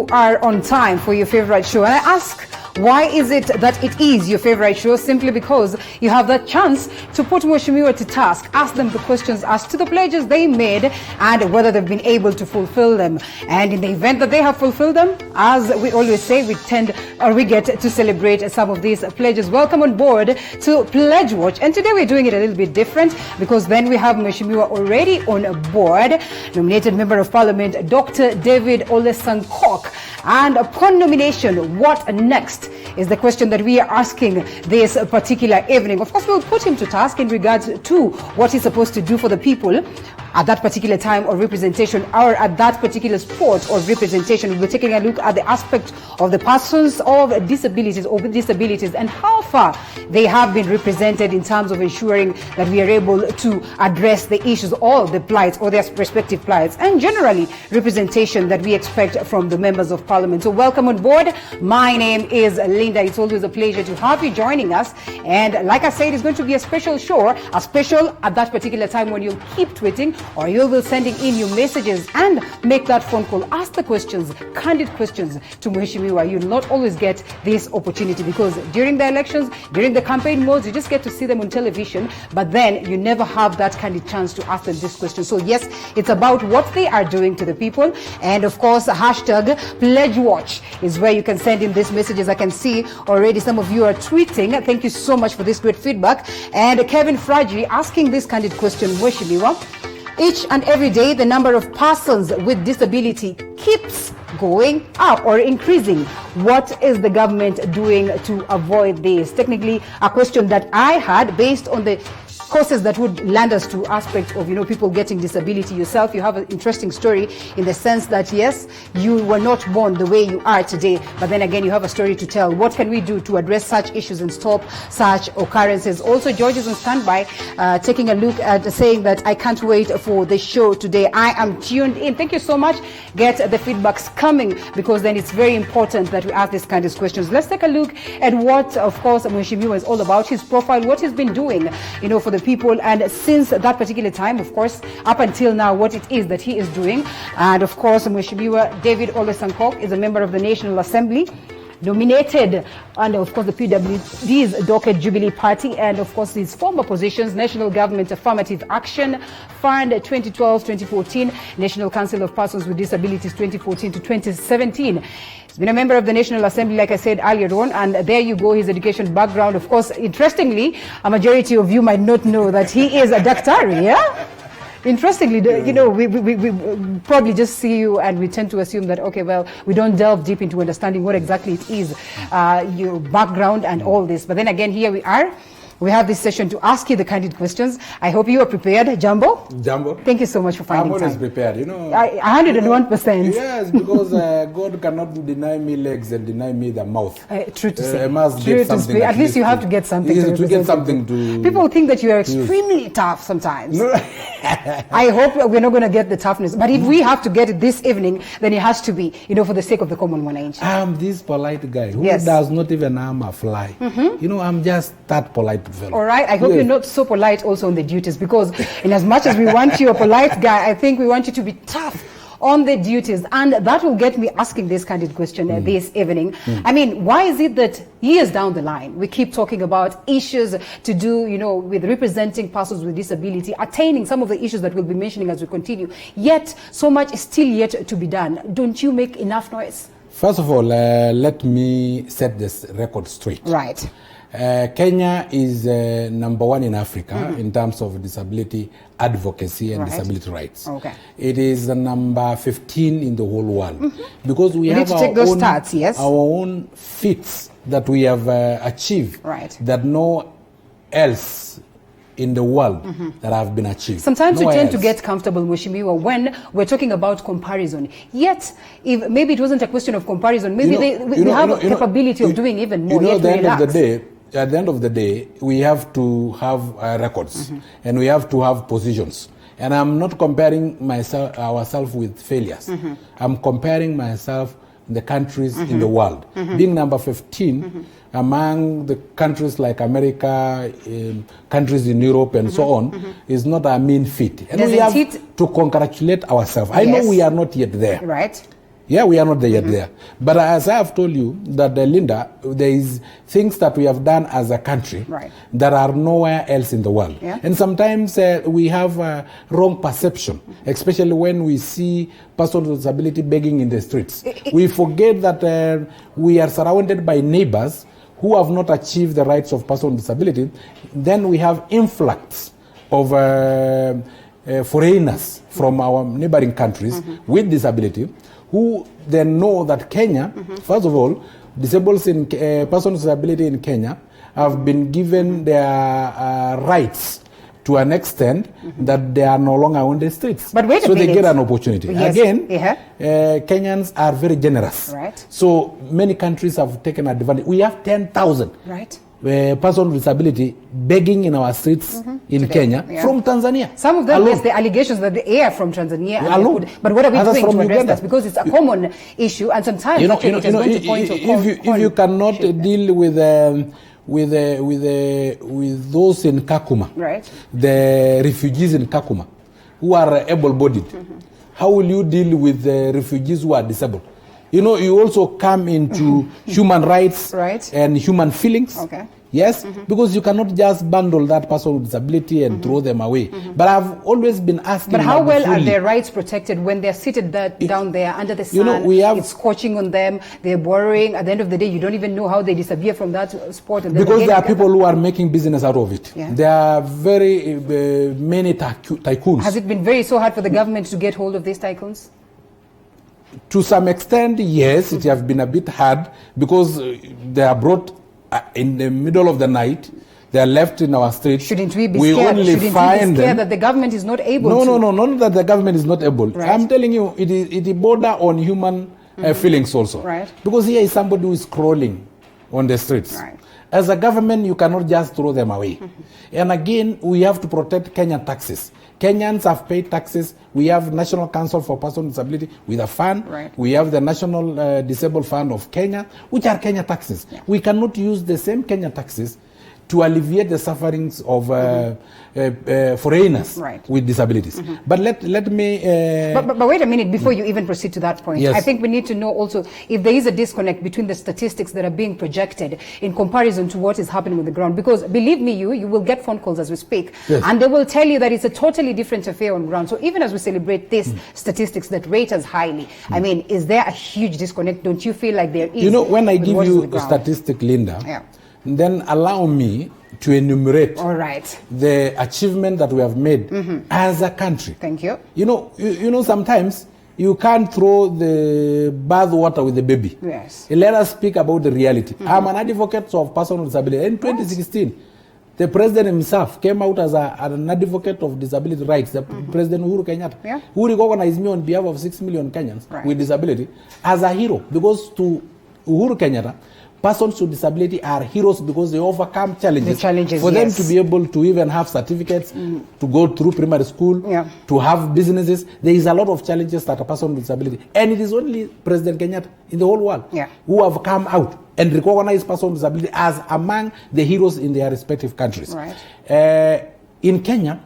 you are on time for your favorite show. And I ask, why is it that it is your favorite show? Simply because you have that chance to put Mheshimiwa to task, ask them the questions as to the pledges they made and whether they've been able to fulfill them. And in the event that they have fulfilled them, as we always say, we get to celebrate some of these pledges. Welcome on board to Pledge Watch. And today we're doing it a little bit different because then we have Mheshimiwa already on board, nominated Member of Parliament, Dr. David Olesankok. And upon nomination, what next is the question that we are asking this particular evening. Of course, we'll put him to task in regards to what he's supposed to do for the people at that particular time of representation, or at that particular sport of representation. We'll be taking a look at the aspect of the persons of disabilities or with disabilities and how far they have been represented in terms of ensuring that we are able to address the issues, all the plights or their respective plights, and generally representation that we expect from the members of Parliament. So welcome on board. My name is Linda. It's always a pleasure to have you joining us. And like I said, it's going to be a special show, a special at that particular time when you'll keep tweeting or you'll be sending in your messages and make that phone call. Ask the questions, candid questions to Mheshimiwa. You'll not always get this opportunity because during the elections, during the campaign modes, you just get to see them on television, but then you never have that candid chance to ask them this question. So yes, it's about what they are doing to the people. And of course, hashtag Pledge Watch is where you can send in these messages. I can see already some of you are tweeting. Thank you so much for this great feedback. And Kevin Fraji asking this candid question, Mheshimiwa. Each and every day, the number of persons with disability keeps going up or increasing. What is the government doing to avoid this? Technically, a question that I had based on the causes that would land us to aspect of, people getting disability. Yourself, you have an interesting story in the sense that, yes, you were not born the way you are today, but then again, you have a story to tell. What can we do to address such issues and stop such occurrences? Also, George is on standby, taking a look at saying that I can't wait for the show today. I am tuned in. Thank you so much. Get the feedbacks coming because then it's very important that we ask these kind of questions. Let's take a look at what, of course, Mheshimiwa is all about, his profile, what he's been doing, for the people, and since that particular time, of course, up until now, what it is that he is doing. And of course, Mheshimiwa David Olesankok is a member of the National Assembly, nominated under, of course, the PWD's Docket Jubilee Party, and of course his former positions: National Government Affirmative Action Fund 2012-2014, National Council of Persons with Disabilities 2014 to 2017. He's been a member of the National Assembly, like I said earlier on, and there you go, his education background. Of course, interestingly, a majority of you might not know that he is a doctor, yeah? Interestingly, we probably just see you and we tend to assume that, okay, well, we don't delve deep into understanding what exactly it is, your background and all this. But then again, here we are. We have this session to ask you the candid questions. I hope you are prepared. Jambo? Jambo. Thank you so much for finding time. I'm always prepared, 101%. Yes, because God cannot deny me legs and deny me the mouth. True to say. I must get something. At least you have to get something to get something to... People think that you are extremely tough sometimes. No. I hope we're not going to get the toughness. But if we have to get it this evening, then it has to be, for the sake of the common one. I'm this polite guy who does not even harm a fly. I'm just that polite. All right. I hope you're not so polite also on the duties, because in as much as we want you a polite guy, I think we want you to be tough on the duties. And that will get me asking this candid question this evening. I mean, why is it that years down the line, we keep talking about issues to do, with representing persons with disability, attaining some of the issues that we'll be mentioning as we continue, yet so much is still yet to be done? Don't you make enough noise? First of all, let me set this record straight. Right. Kenya is number one in Africa in terms of disability advocacy and disability rights. Okay. It is number 15 in the whole world because we have our own feats that we have achieved that no else in the world that have been achieved. Sometimes we tend to get comfortable, Mheshimiwa, when we're talking about comparison. Yet, if maybe it wasn't a question of comparison, maybe we have a capability of doing even more. At the end of the day, we have to have records and we have to have positions. And I'm not comparing ourselves with failures. I'm comparing myself the countries in the world. Being number 15 among the countries like America, countries in Europe and so on, is not a mean feat. And we have to congratulate ourselves. I know we are not yet there. Right. Yeah, we are not there yet there. But as I have told you, that Linda, there is things that we have done as a country that are nowhere else in the world. Yeah. And sometimes we have a wrong perception, especially when we see persons with disability begging in the streets. We forget that we are surrounded by neighbors who have not achieved the rights of persons with disability. Then we have influx of foreigners from our neighboring countries with disability, who then know that Kenya, first of all, persons with disability in Kenya have been given their rights to an extent that they are no longer on the streets. But wait a so minute. They get an opportunity. Yes. Again, Kenyans are very generous. Right. So many countries have taken advantage. We have 10,000 persons with disability begging in our streets in today, Kenya from Tanzania. Some of them, alone. yes, the allegations that they are from Tanzania. Alone. But what are we Others doing from to address Uganda. that? Because it's a common issue, and sometimes it has gone to point of if you cannot deal with those in Kakuma, the refugees in Kakuma, who are able-bodied, how will you deal with the refugees who are disabled? You also come into human rights and human feelings. Yes, because you cannot just bundle that person with disability and throw them away. But I've always been asking. But how well are their rights protected when they're seated down there under the sun? It's scorching on them. They're boring. At the end of the day, you don't even know how they disappear from that spot. And because there are people who are making business out of it. Yeah. There are very many tycoons. Has it been so hard for the government to get hold of these tycoons? To some extent, yes, it has been a bit hard because they are brought in the middle of the night. They are left in our streets. Shouldn't we be scared? Shouldn't we be scared that the government is not able to? No, not that the government is not able. I'm telling you, it border on human feelings also. Because here is somebody who is crawling on the streets. As a government, you cannot just throw them away. And again, we have to protect Kenyan taxes. Kenyans have paid taxes. We have National Council for Persons with Disability with a fund. We have the National Disabled Fund of Kenya, which are Kenya taxes. We cannot use the same Kenya taxes to alleviate the sufferings of foreigners with disabilities. But let me... But wait a minute, before you even proceed to that point. I think we need to know also if there is a disconnect between the statistics that are being projected in comparison to what is happening on the ground. Because believe me, you will get phone calls as we speak, and they will tell you that it's a totally different affair on ground. So even as we celebrate these statistics that rate us highly, I mean, is there a huge disconnect? Don't you feel like there is? When I give you a statistic, Linda, then allow me to enumerate the achievement that we have made as a country. Thank you. Sometimes you can't throw the bath water with the baby. Yes. Let us speak about the reality. I'm an advocate of persons with disability. In 2016, the president himself came out as an advocate of disability rights, the President Uhuru Kenyatta, who recognized me on behalf of 6 million Kenyans with disability as a hero. Because to Uhuru Kenyatta, persons with disability are heroes because they overcome challenges. For them to be able to even have certificates, to go through primary school, to have businesses. There is a lot of challenges that a person with disability. And it is only President Kenyatta in the whole world who have come out and recognized persons with disability as among the heroes in their respective countries. In Kenya,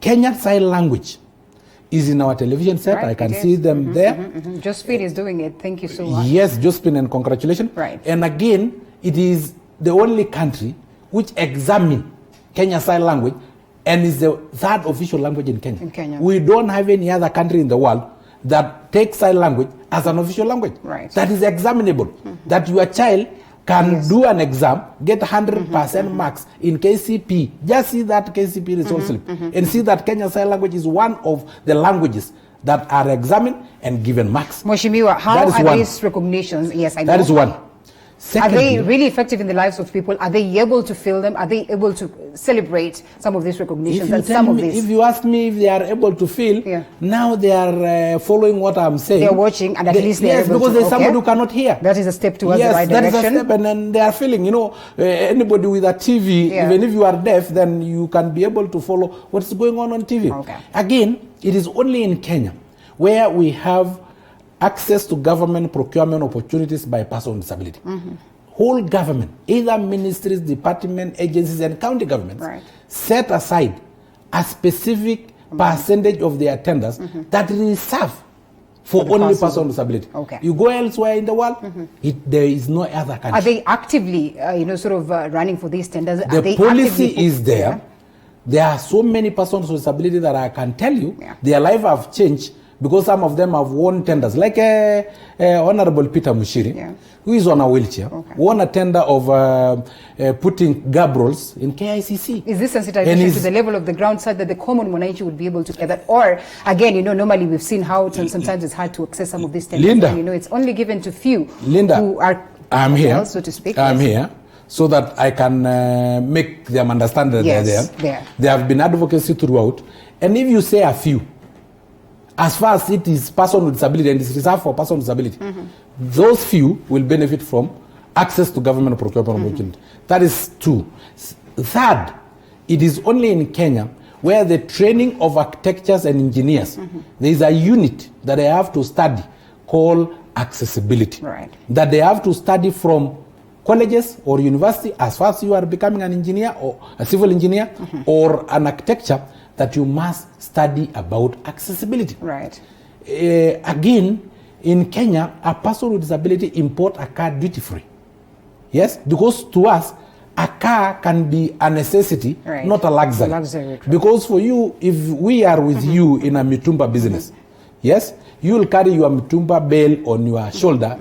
Kenyan Sign Language is in our television set. I can see them there. Josephine is doing it. Thank you so much. Yes, Josephine, and congratulations. And again, it is the only country which examines Kenyan Sign Language and is the third official language in Kenya. We don't have any other country in the world that takes sign language as an official language. That is examinable. That your child can do an exam, get 100% marks in KCP. Just see that KCP result slip and see that Kenyan Sign Language is one of the languages that are examined and given marks. Mheshimiwa, how are these recognitions? Yes, I know. That is one. Secondly, are they really effective in the lives of people? Are they able to feel them? Are they able to celebrate some of these recognitions and some of these? If you ask me if they are able to feel, now they are following what I'm saying. They are watching and at least they are able because there's somebody who cannot hear. That is a step towards the right direction. That is a step, and then they are feeling, anybody with a TV, even if you are deaf, then you can be able to follow what's going on TV. Again, it is only in Kenya where we have access to government procurement opportunities by persons with disability. Whole government, either ministries, department, agencies, and county governments, set aside a specific percentage of their tenders that reserve for only persons person with disability. Okay. You go elsewhere in the world, there is no other country. Are they actively, running for these tenders? Are The they policy actively is there. Yeah. There are so many persons with disability that I can tell you, Yeah. their life have changed because some of them have won tenders. Like Honorable Peter Mushiri, Yeah. who is on a wheelchair, Okay. won a tender of putting gabrels in KICC. Is this And sensitization is- to the level of the ground such that the common mwananchi would be able to get that? Or, again, normally we've seen how sometimes it's hard to access some of these tenders. Linda. And, it's only given to few Linda, who are I'm here, so to speak. I'm yes. here so that I can make them understand that Yes, they're there. there. There have been advocacy throughout. And if you say a few, as far as it is person with disability and it's reserved for person with disability, those few will benefit from access to government procurement opportunity. That is two. Third, it is only in Kenya where the training of architects and engineers, there is a unit that they have to study called accessibility. Right. That they have to study from colleges or university as far as you are becoming an engineer or a civil engineer or an architecture, that you must study about accessibility. Right. Again, in Kenya, a person with disability import a car duty free. Yes, because to us, a car can be a necessity, Right. not a luxury. A luxury, true. Because for you, if we are with you in a mitumba business, yes, you will carry your mitumba bale on your shoulder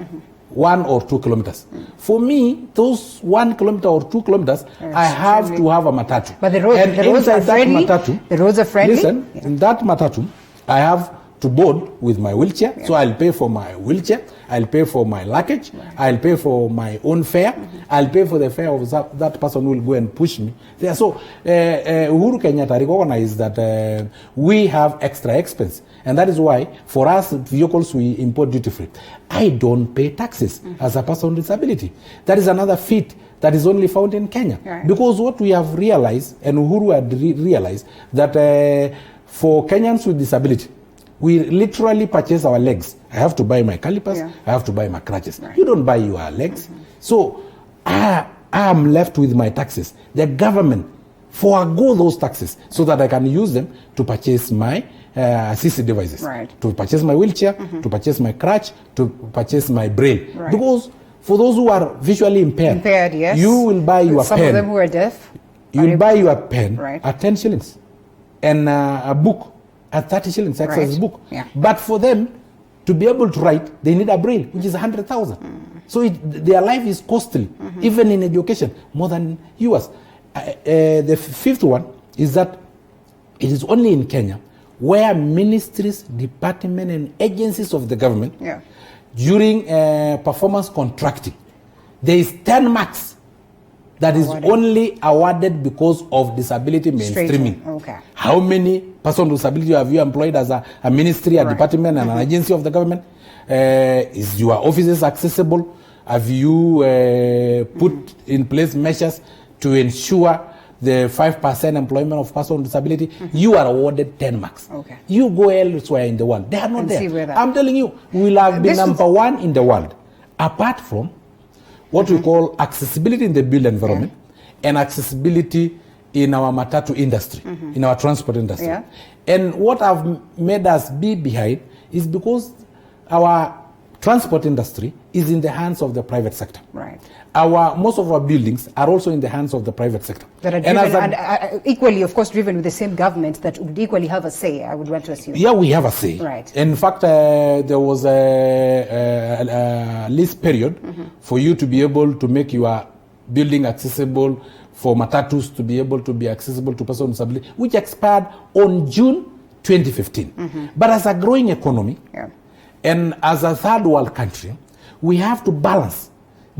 1 or 2 kilometers. For me, those 1 kilometer or 2 kilometers, I have to have a matatu. But the roads are inside that friendly. matatu, The roads are friendly. Listen, in that matatu, I have to board with my wheelchair, so I'll pay for my wheelchair, I'll pay for my luggage, I'll pay for my own fare, I'll pay for the fare of that person who will go and push me there. So Uhuru Kenyatta recognized that we have extra expense, and that is why for us vehicles we import duty free. I don't pay taxes as a person with disability. That is another feat that is only found in Kenya. Right. Because what we have realized, and Uhuru had realized, that for Kenyans with disability, we literally purchase our legs. I have to buy my calipers, Yeah. I have to buy my crutches. Right. You don't buy your legs. So I am left with my taxes. The government forego those taxes so that I can use them to purchase my assistive devices, Right. to purchase my wheelchair, to purchase my crutch, to purchase my braille. Right. Because for those who are visually impaired, Yes. you will buy your Some pen. of them who are deaf. You are will able- buy your pen Right. at 10 shillings and a book at 30 shillings, exercise Right. book. Yeah. But for them to be able to write, they need a braille, which is 100,000. So their life is costly, even in education, more than yours. The fifth one is that it is only in Kenya where ministries, departments, and agencies of the government, Yeah. during performance contracting, there is 10 marks that is Awarded. only awarded because of disability Straight mainstreaming. in. Okay. How many persons with disability have you employed as a ministry, a Right. department, and an agency of the government? Is your offices accessible? Have you put in place measures to ensure the 5% employment of persons with disability? You are awarded 10 marks. Okay. You go elsewhere in the world, they are not And there. see where that- I'm telling you, we will have been This is- number one in the world, apart from what we call accessibility in the built environment and accessibility in our matatu industry, in our transport industry. Yeah. And what have made us be behind is because our transport industry is in the hands of the private sector. Right. Most of our buildings are also in the hands of the private sector. That are And driven, as a- and equally, of course, driven with the same government that would equally have a say, I would want to assume. Yeah, we have a say. Right. In fact, there was a lease period for you to be able to make your building accessible, for matatus to be able to be accessible to persons with disability, which expired on June 2015. But as a growing economy, Yeah. and as a third world country, we have to balance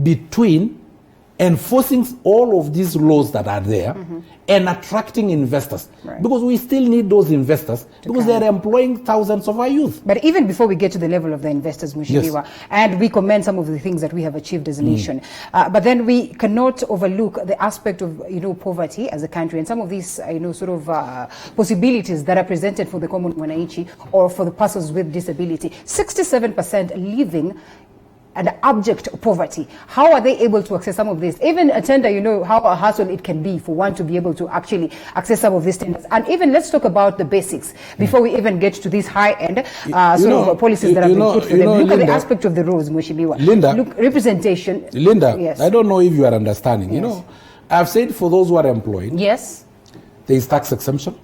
between enforcing all of these laws that are there and attracting investors. Right. Because we still need those investors because come. they're employing thousands of our youth. But even before we get to the level of the investors, Mheshimiwa, and we commend some of the things that we have achieved as a nation, but then we cannot overlook the aspect of poverty as a country and some of these possibilities that are presented for the common mwananchi or for the persons with disability. 67% living and abject poverty. How are they able to access some of this? Even a tender, you know, how a hassle it can be for one to be able to actually access some of these tenders. And even let's talk about the basics before we even get to these high-end policies that have been put for them. Look at the aspect of the rules, Mheshimiwa. Linda, look, representation. Linda, yes. I don't know if you are understanding. Yes. You know, I've said for those who are employed, yes, there is tax exemption.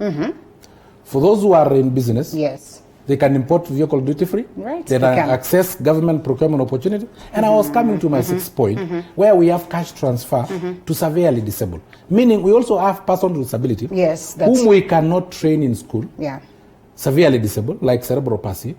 For those who are in business, yes, they can import vehicle duty free. Right. They can access government procurement opportunity. And I was coming to my sixth point, where we have cash transfer to severely disabled. Meaning we also have person with disability, yes, whom we cannot train in school, yeah, severely disabled, like cerebral palsy,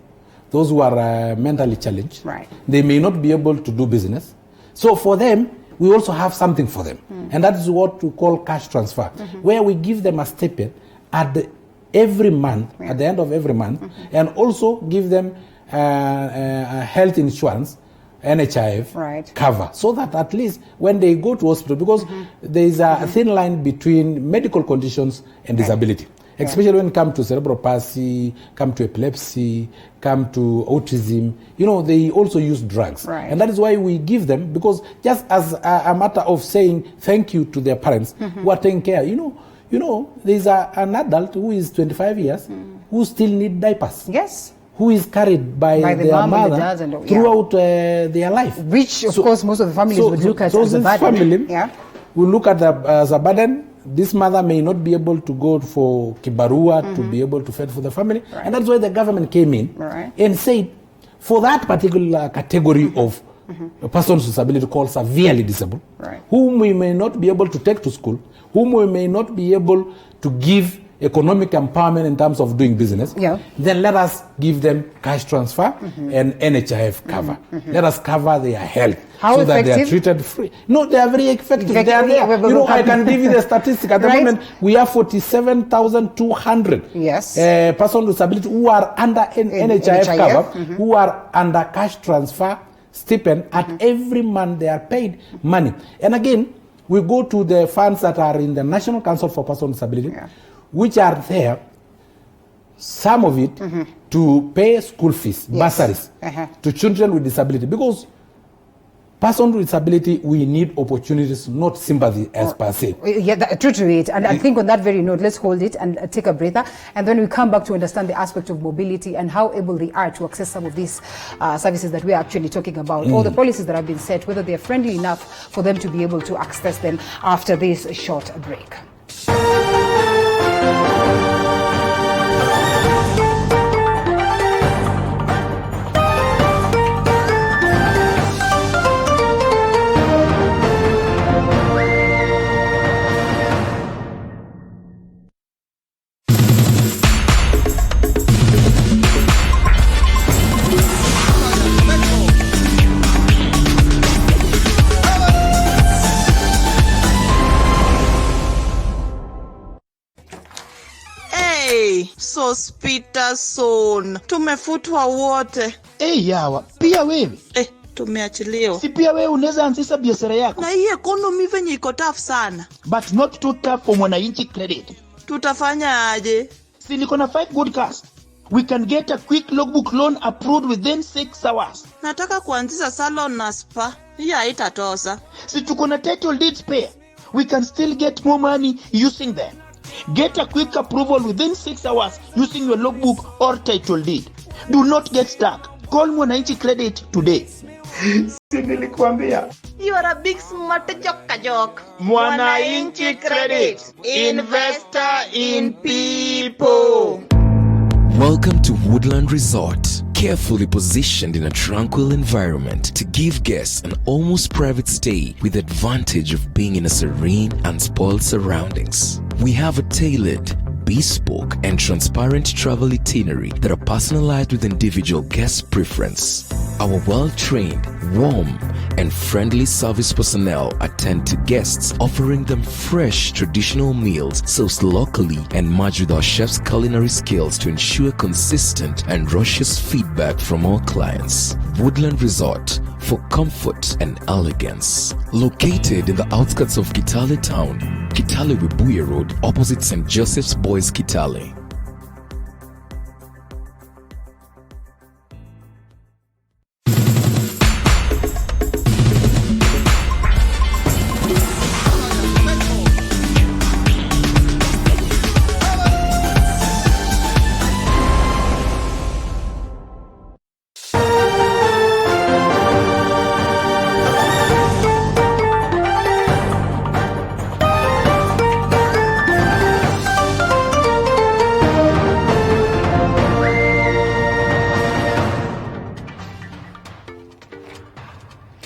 those who are mentally challenged. Right. They may not be able to do business. So for them, we also have something for them. And that is what we call cash transfer, where we give them a stipend at every month, at the end of every month, and also give them health insurance, NHIF cover, so that at least when they go to hospital, because there is a thin line between medical conditions and disability, especially when it comes to cerebral palsy, come to epilepsy, come to autism, you know, they also use drugs. And that is why we give them, because just as a matter of saying thank you to their parents who are taking care, you know, there's an adult who is 25 years who still need diapers. Yes. Who is carried by their mother throughout their life. Which, of course, most of the families would look at as a burden. Family will look at as a burden. This mother may not be able to go for kibarua to be able to fend for the family. And that's why the government came in and said, for that particular category of a person with disability called severely disabled, whom we may not be able to take to school, whom we may not be able to give economic empowerment in terms of doing business, then let us give them cash transfer and NHIF cover. Let us cover their health so that they are treated free. No, they are very effective. They are there. You know, I can give you the statistic. At the moment, we have 47,200 persons with disability who are under NHIF cover, who are under cash transfer stipend. At every month, they are paid money. And again, we go to the funds that are in the National Council for Persons with Disability, which are there, some of it to pay school fees, bursaries, to children with disability. Because persons with disability, we need opportunities, not sympathy as per se. Yeah, true to it. And I think on that very note, let's hold it and take a breather. And then we come back to understand the aspect of mobility and how able they are to access some of these services that we are actually talking about, or the policies that have been set, whether they're friendly enough for them to be able to access them after this short break. Peterson, tumefutwa wote. Yawa, pia wewe? Tumeachiliwa. Si pia wewe unaweza anzisha biashara yako? Na hii economy venye iko tough sana. But not too tough for Mwananchi Credit. Tutafanya aje? Si niko na 5 good cars. We can get a quick logbook loan approved within 6 hours. Nataka kuanzisha salon na spa. Hii haitatosa. Si tuko na title deeds pair. We can still get more money using them. Get a quick approval within 6 hours using your logbook or title deed. Do not get stuck. Call Mwananchi Credit today. Nilikuambia. You are a big smart joke. Mwananchi Credit. Investor in people. Welcome to Woodland Resort, carefully positioned in a tranquil environment to give guests an almost private stay with the advantage of being in a serene and spoiled surroundings. We have a tailored, bespoke and transparent travel itinerary that are personalized with individual guest preference. Our well-trained, warm and friendly service personnel attend to guests, offering them fresh traditional meals sourced locally and matched with our chef's culinary skills to ensure consistent and rushes feedback from our clients. Woodland Resort, for comfort and elegance. Located in the outskirts of Kitale town, Kitale Webuye Road, opposite St. Joseph's Boys Kitale.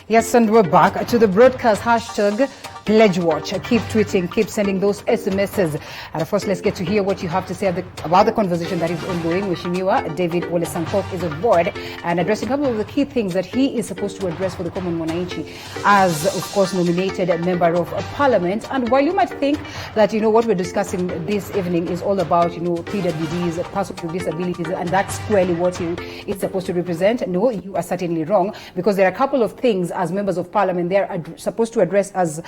Yes, and we're back to the broadcast hashtag PledgeWatch. Keep tweeting, keep sending those SMSs. And of course, let's get to hear what you have to say about the conversation that is ongoing. Mheshimiwa David Ole Sankok is on board and addressing a couple of the key things that he is supposed to address for the common Mwananchi as, of course, nominated member of parliament. And while you might think that, what we're discussing this evening is all about, PWDs, persons with disabilities, and that's squarely what he is supposed to represent, no, you are certainly wrong, because there are a couple of things as members of parliament they're supposed to address as,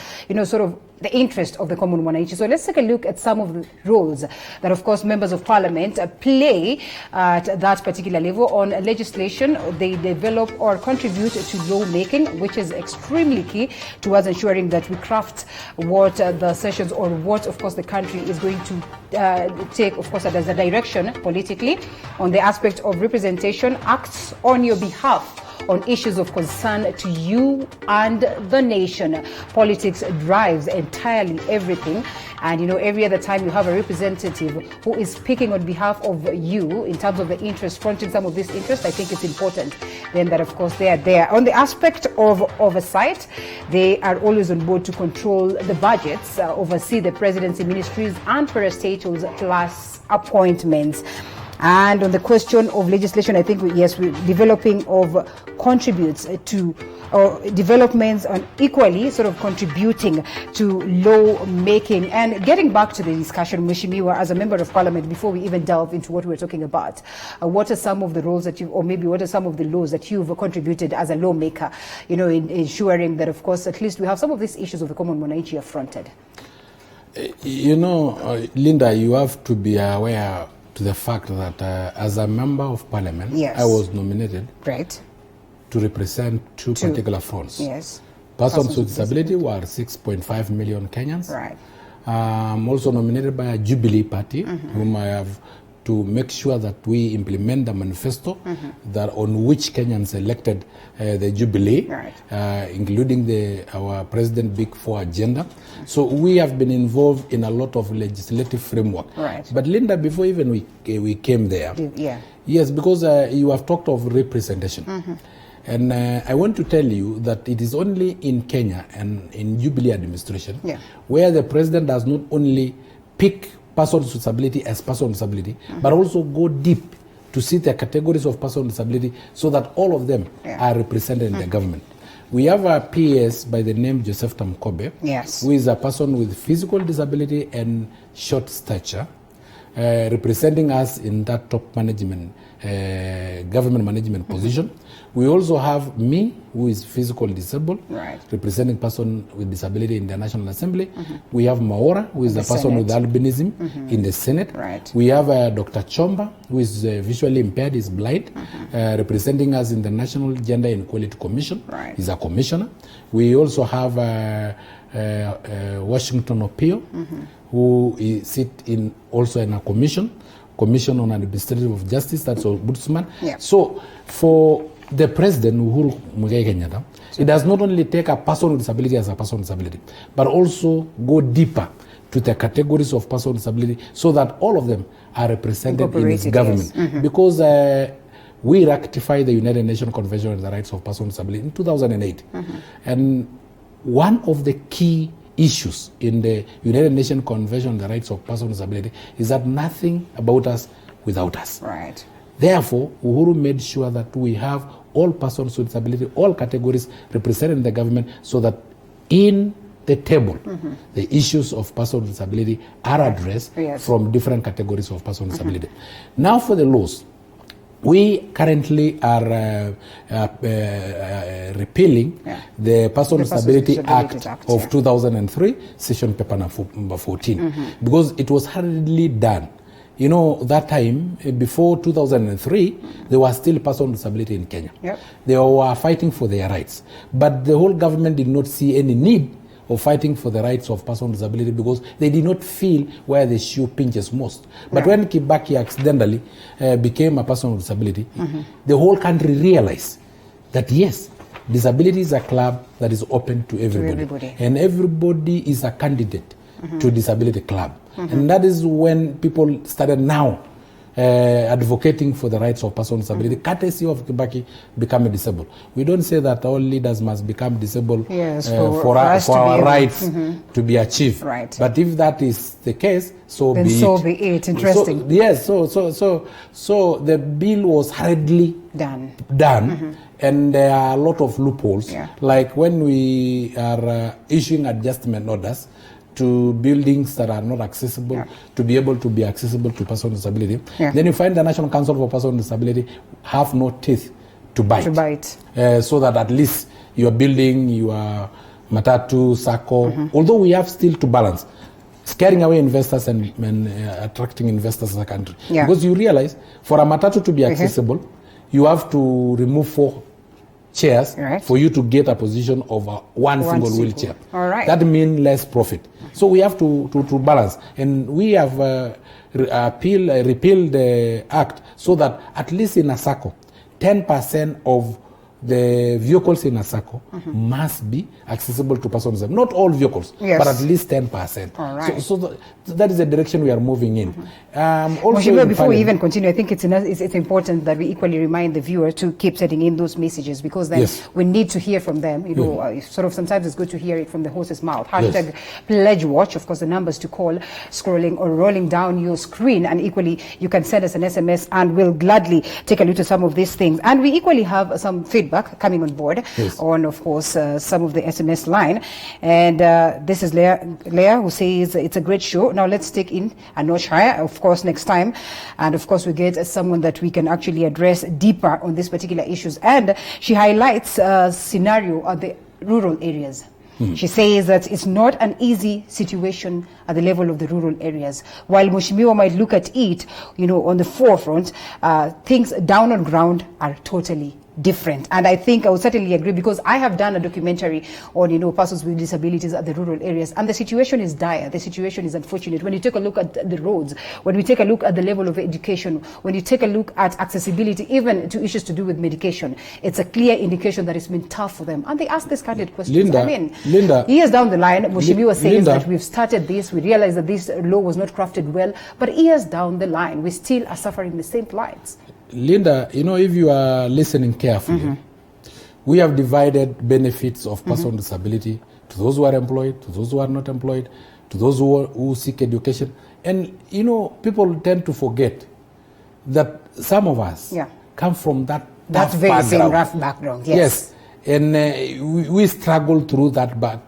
sort of the interest of the common Mwananchi. So let's take a look at some of the roles that, of course, members of parliament play at that particular level. On legislation, they develop or contribute to lawmaking, which is extremely key towards ensuring that we craft what the sessions or what, of course, the country is going to take, of course, as a direction politically. On the aspect of representation, acts on your behalf on issues of concern to you and the nation. Politics drives entirely everything. And, every other time you have a representative who is speaking on behalf of you in terms of the interest, fronting some of this interest, I think it's important then that, of course, they are there. On the aspect of oversight, they are always on board to control the budgets, oversee the presidency ministries and parastatals plus appointments. And on the question of legislation, I think, we're developing of contributes to developments and equally sort of contributing to law making. And getting back to the discussion, Mheshimiwa, as a member of parliament, before we even delve into what we're talking about, what are some of the roles that or maybe what are some of the laws that you've contributed as a lawmaker, in ensuring that, of course, at least we have some of these issues of the common Mwananchi affronted? Linda, you have to be aware to the fact that as a member of parliament, yes, I was nominated to represent two particular fronts. Yes. Persons with disability were 6.5 million Kenyans. Right. I'm also nominated by a Jubilee party, whom I have to make sure that we implement the manifesto that on which Kenyans elected the Jubilee, including our President Big Four agenda. So we have been involved in a lot of legislative framework. Right. But Linda, before even we came there, yes, because you have talked of representation. And I want to tell you that it is only in Kenya and in Jubilee administration where the president does not only pick persons with disability as persons with disability, but also go deep to see the categories of persons with disability so that all of them are represented in the government. We have a PS by the name Joseph Tamkobe, who is a person with physical disability and short stature, representing us in that top management, government management position. We also have me, who is physically disabled, representing person with disability in the National Assembly. We have Maora, who is the person with albinism in the Senate. We have Dr. Chomba, who is visually impaired, is blind, representing us in the National Gender Equality Commission. He's a commissioner. We also have Washington Opio, who sit also in a commission on administrative justice, that's ombudsman. So for the president, Uhuru Muigai Kenyatta, it does not only take a person with disability as a person with disability, but also go deeper to the categories of person with disability so that all of them are represented in his government. Because we ratified the United Nations Convention on the Rights of Persons with Disability in 2008. And one of the key issues in the United Nations Convention on the Rights of Persons with Disability is that nothing about us without us. Therefore, Uhuru made sure that we have all persons with disability, all categories represented in the government, so that in the table, the issues of persons with disability are addressed from different categories of persons with disability. Now for the laws. We currently are repealing the Person with Disability Act of 2003, session paper number 14, because it was hurriedly done. That time, before 2003, there was still persons with disability in Kenya. They were fighting for their rights. But the whole government did not see any need of fighting for the rights of persons with disability because they did not feel where the shoe pinches most. But when Kibaki accidentally became a person with disability, the whole country realized that yes, disability is a club that is open to everybody. And everybody is a candidate to disability club. And that is when people started now advocating for the rights of persons with disability, courtesy of Kibaki becoming disabled. We don't say that all leaders must become disabled for our rights to be achieved. Right. But if that is the case, so then be so it. be it. Interesting. So, yes. So the bill was hurriedly Done. And there are a lot of loopholes. Yeah. Like when we are issuing adjustment orders to buildings that are not accessible, to be able to be accessible to persons with disability. Yeah. Then you find the National Council for Persons with Disability have no teeth to bite. So that at least you are building your matatu, sacco, although we have still to balance scaring away investors and attracting investors as a country. Yeah. Because you realize for a matatu to be accessible, you have to remove 4 chairs for you to get a position of one single wheelchair. All right. That means less profit. So we have to balance. And we have repealed the act so that at least in a sacco, 10% of the vehicles in a sacco must be accessible to persons. Not all vehicles, but at least 10%. All right. So that is the direction we are moving in. Also, before we even continue, I think it's important that we equally remind the viewer to keep sending in those messages, because then we need to hear from them. You know, sort of sometimes it's good to hear it from the horse's mouth. Hashtag Pledge Watch, of course, the numbers to call, scrolling or rolling down your screen. And equally, you can send us an SMS and we'll gladly take a look at some of these things. And we equally have some feedback coming on board on, of course, some of the SMS line. And this is Leah who says it's a great show. Now let's take in a notch higher, of course, next time. And of course, we get someone that we can actually address deeper on these particular issues. And she highlights a scenario of the rural areas. She says that it's not an easy situation at the level of the rural areas. While Mheshimiwa might look at it, you know, on the forefront, things down on ground are totally different. And I think I would certainly agree, because I have done a documentary on, you know, persons with disabilities at the rural areas, and the situation is dire. The situation is unfortunate. When you take a look at the roads, when we take a look at the level of education, when you take a look at accessibility, even to issues to do with medication, it's a clear indication that it's been tough for them. And they ask these candid questions. Linda, years down the line, Mheshimiwa says that we've started this, we realize that this law was not crafted well, but years down the line, we still are suffering the same plights. Linda, you know, if you are listening carefully, we have divided benefits of persons with disability to those who are employed, to those who are not employed, to those who seek education. And, you know, people tend to forget that some of us come from that very same rough background. Yes. And we struggle through that bad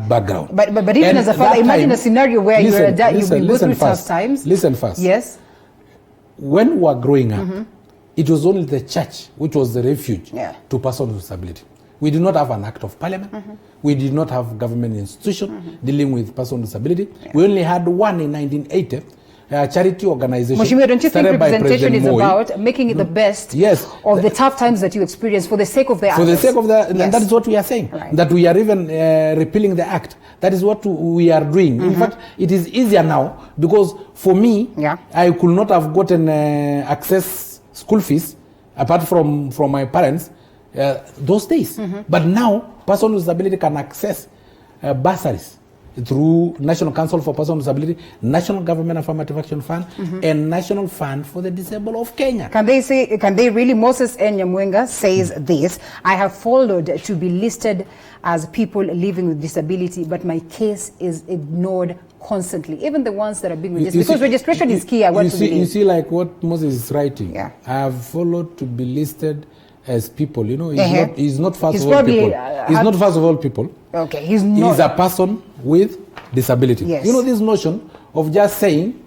background. But even as a father, imagine a scenario where you're a dad, you've been go through tough times. Listen first. Yes. When we were growing up, it was only the church which was the refuge to persons with disability. We did not have an act of parliament. We did not have government institution dealing with persons with disability. We only had one in 1980, a charity organization. Mheshimiwa, don't you think representation is about making it the best of the tough times that you experience for the sake of the others? For the sake of and that is what we are saying. Right. That we are even repealing the act. That is what we are doing. In fact, it is easier now, because for me, I could not have gotten access school fees apart from my parents those days. But now, persons with disability can access bursaries through National Council for Persons with Disability, National Government Affirmative Action Fund, and National Fund for the Disabled of Kenya. Can they really? Moses Nyamwenga says this: I have followed to be listed as people living with disability, but my case is ignored constantly, even the ones that are being registered, because registration is key. You see, like what Moses is writing. I have followed to be listed as people. You know, he's not first of all people. He's not first of all people. Okay, he's not. He's a person with disability. Yes. You know, this notion of just saying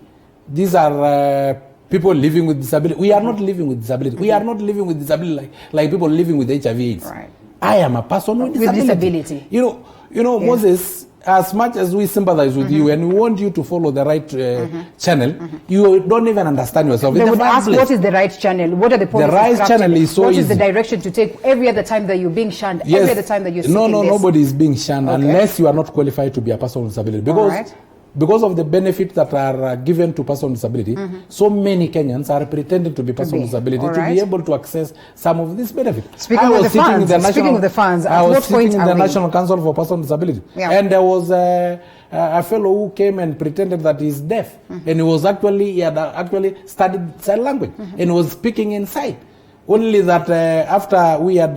these are people living with disability. We are not living with disability. We are not living with disability like people living with HIV/AIDS. Right. I am a person with disability. You know, Moses, as much as we sympathize with you and we want you to follow the right channel, you don't even understand yourself. They would ask, what is the right channel? What are the policies? The right channel is so What easy. is the direction to take every other time that you're being shunned? Yes. Every other time that you're seeking this? Nobody is being shunned unless you are not qualified to be a person with disability. Because because of the benefits that are given to persons with disability, so many Kenyans are pretending to be persons with disability to be able to access some of these benefits. Speaking of the funds, I was sitting in the National Council for Persons with Disability, and there was a fellow who came and pretended that he's deaf, and he had actually studied sign language, and was speaking inside. Only that after we had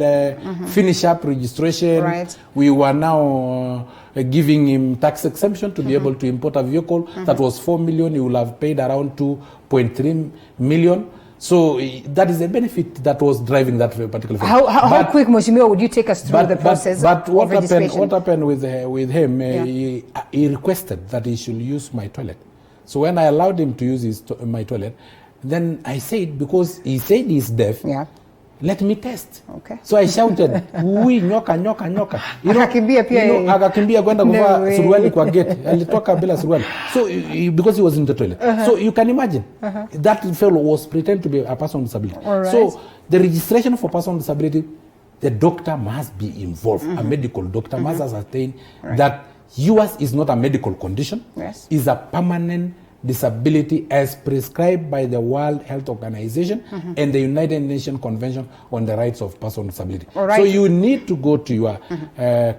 finished up registration, we were now giving him tax exemption to be able to import a vehicle that was 4 million. He will have paid around 2.3 million. So that is a benefit that was driving that particular thing. How quick, Mheshimiwa, would you take us through the process but of registration? What happened with him, he requested that he should use my toilet. So when I allowed him to use my toilet, then I said, because he said he's deaf, let me test. Okay. So I shouted, "Ui, nyoka, nyoka, nyoka." Akakimbia kwenda kuvaa suruali kwa gate. Alitoka bila suruali. So because he was in the toilet. So you can imagine, that fellow was pretending to be a person with disability. So the registration for person with disability, the doctor must be involved. A medical doctor must ascertain that yours is not a medical condition. Is a permanent disability as prescribed by the World Health Organization and the United Nations Convention on the Rights of Persons with Disability. So you need to go to your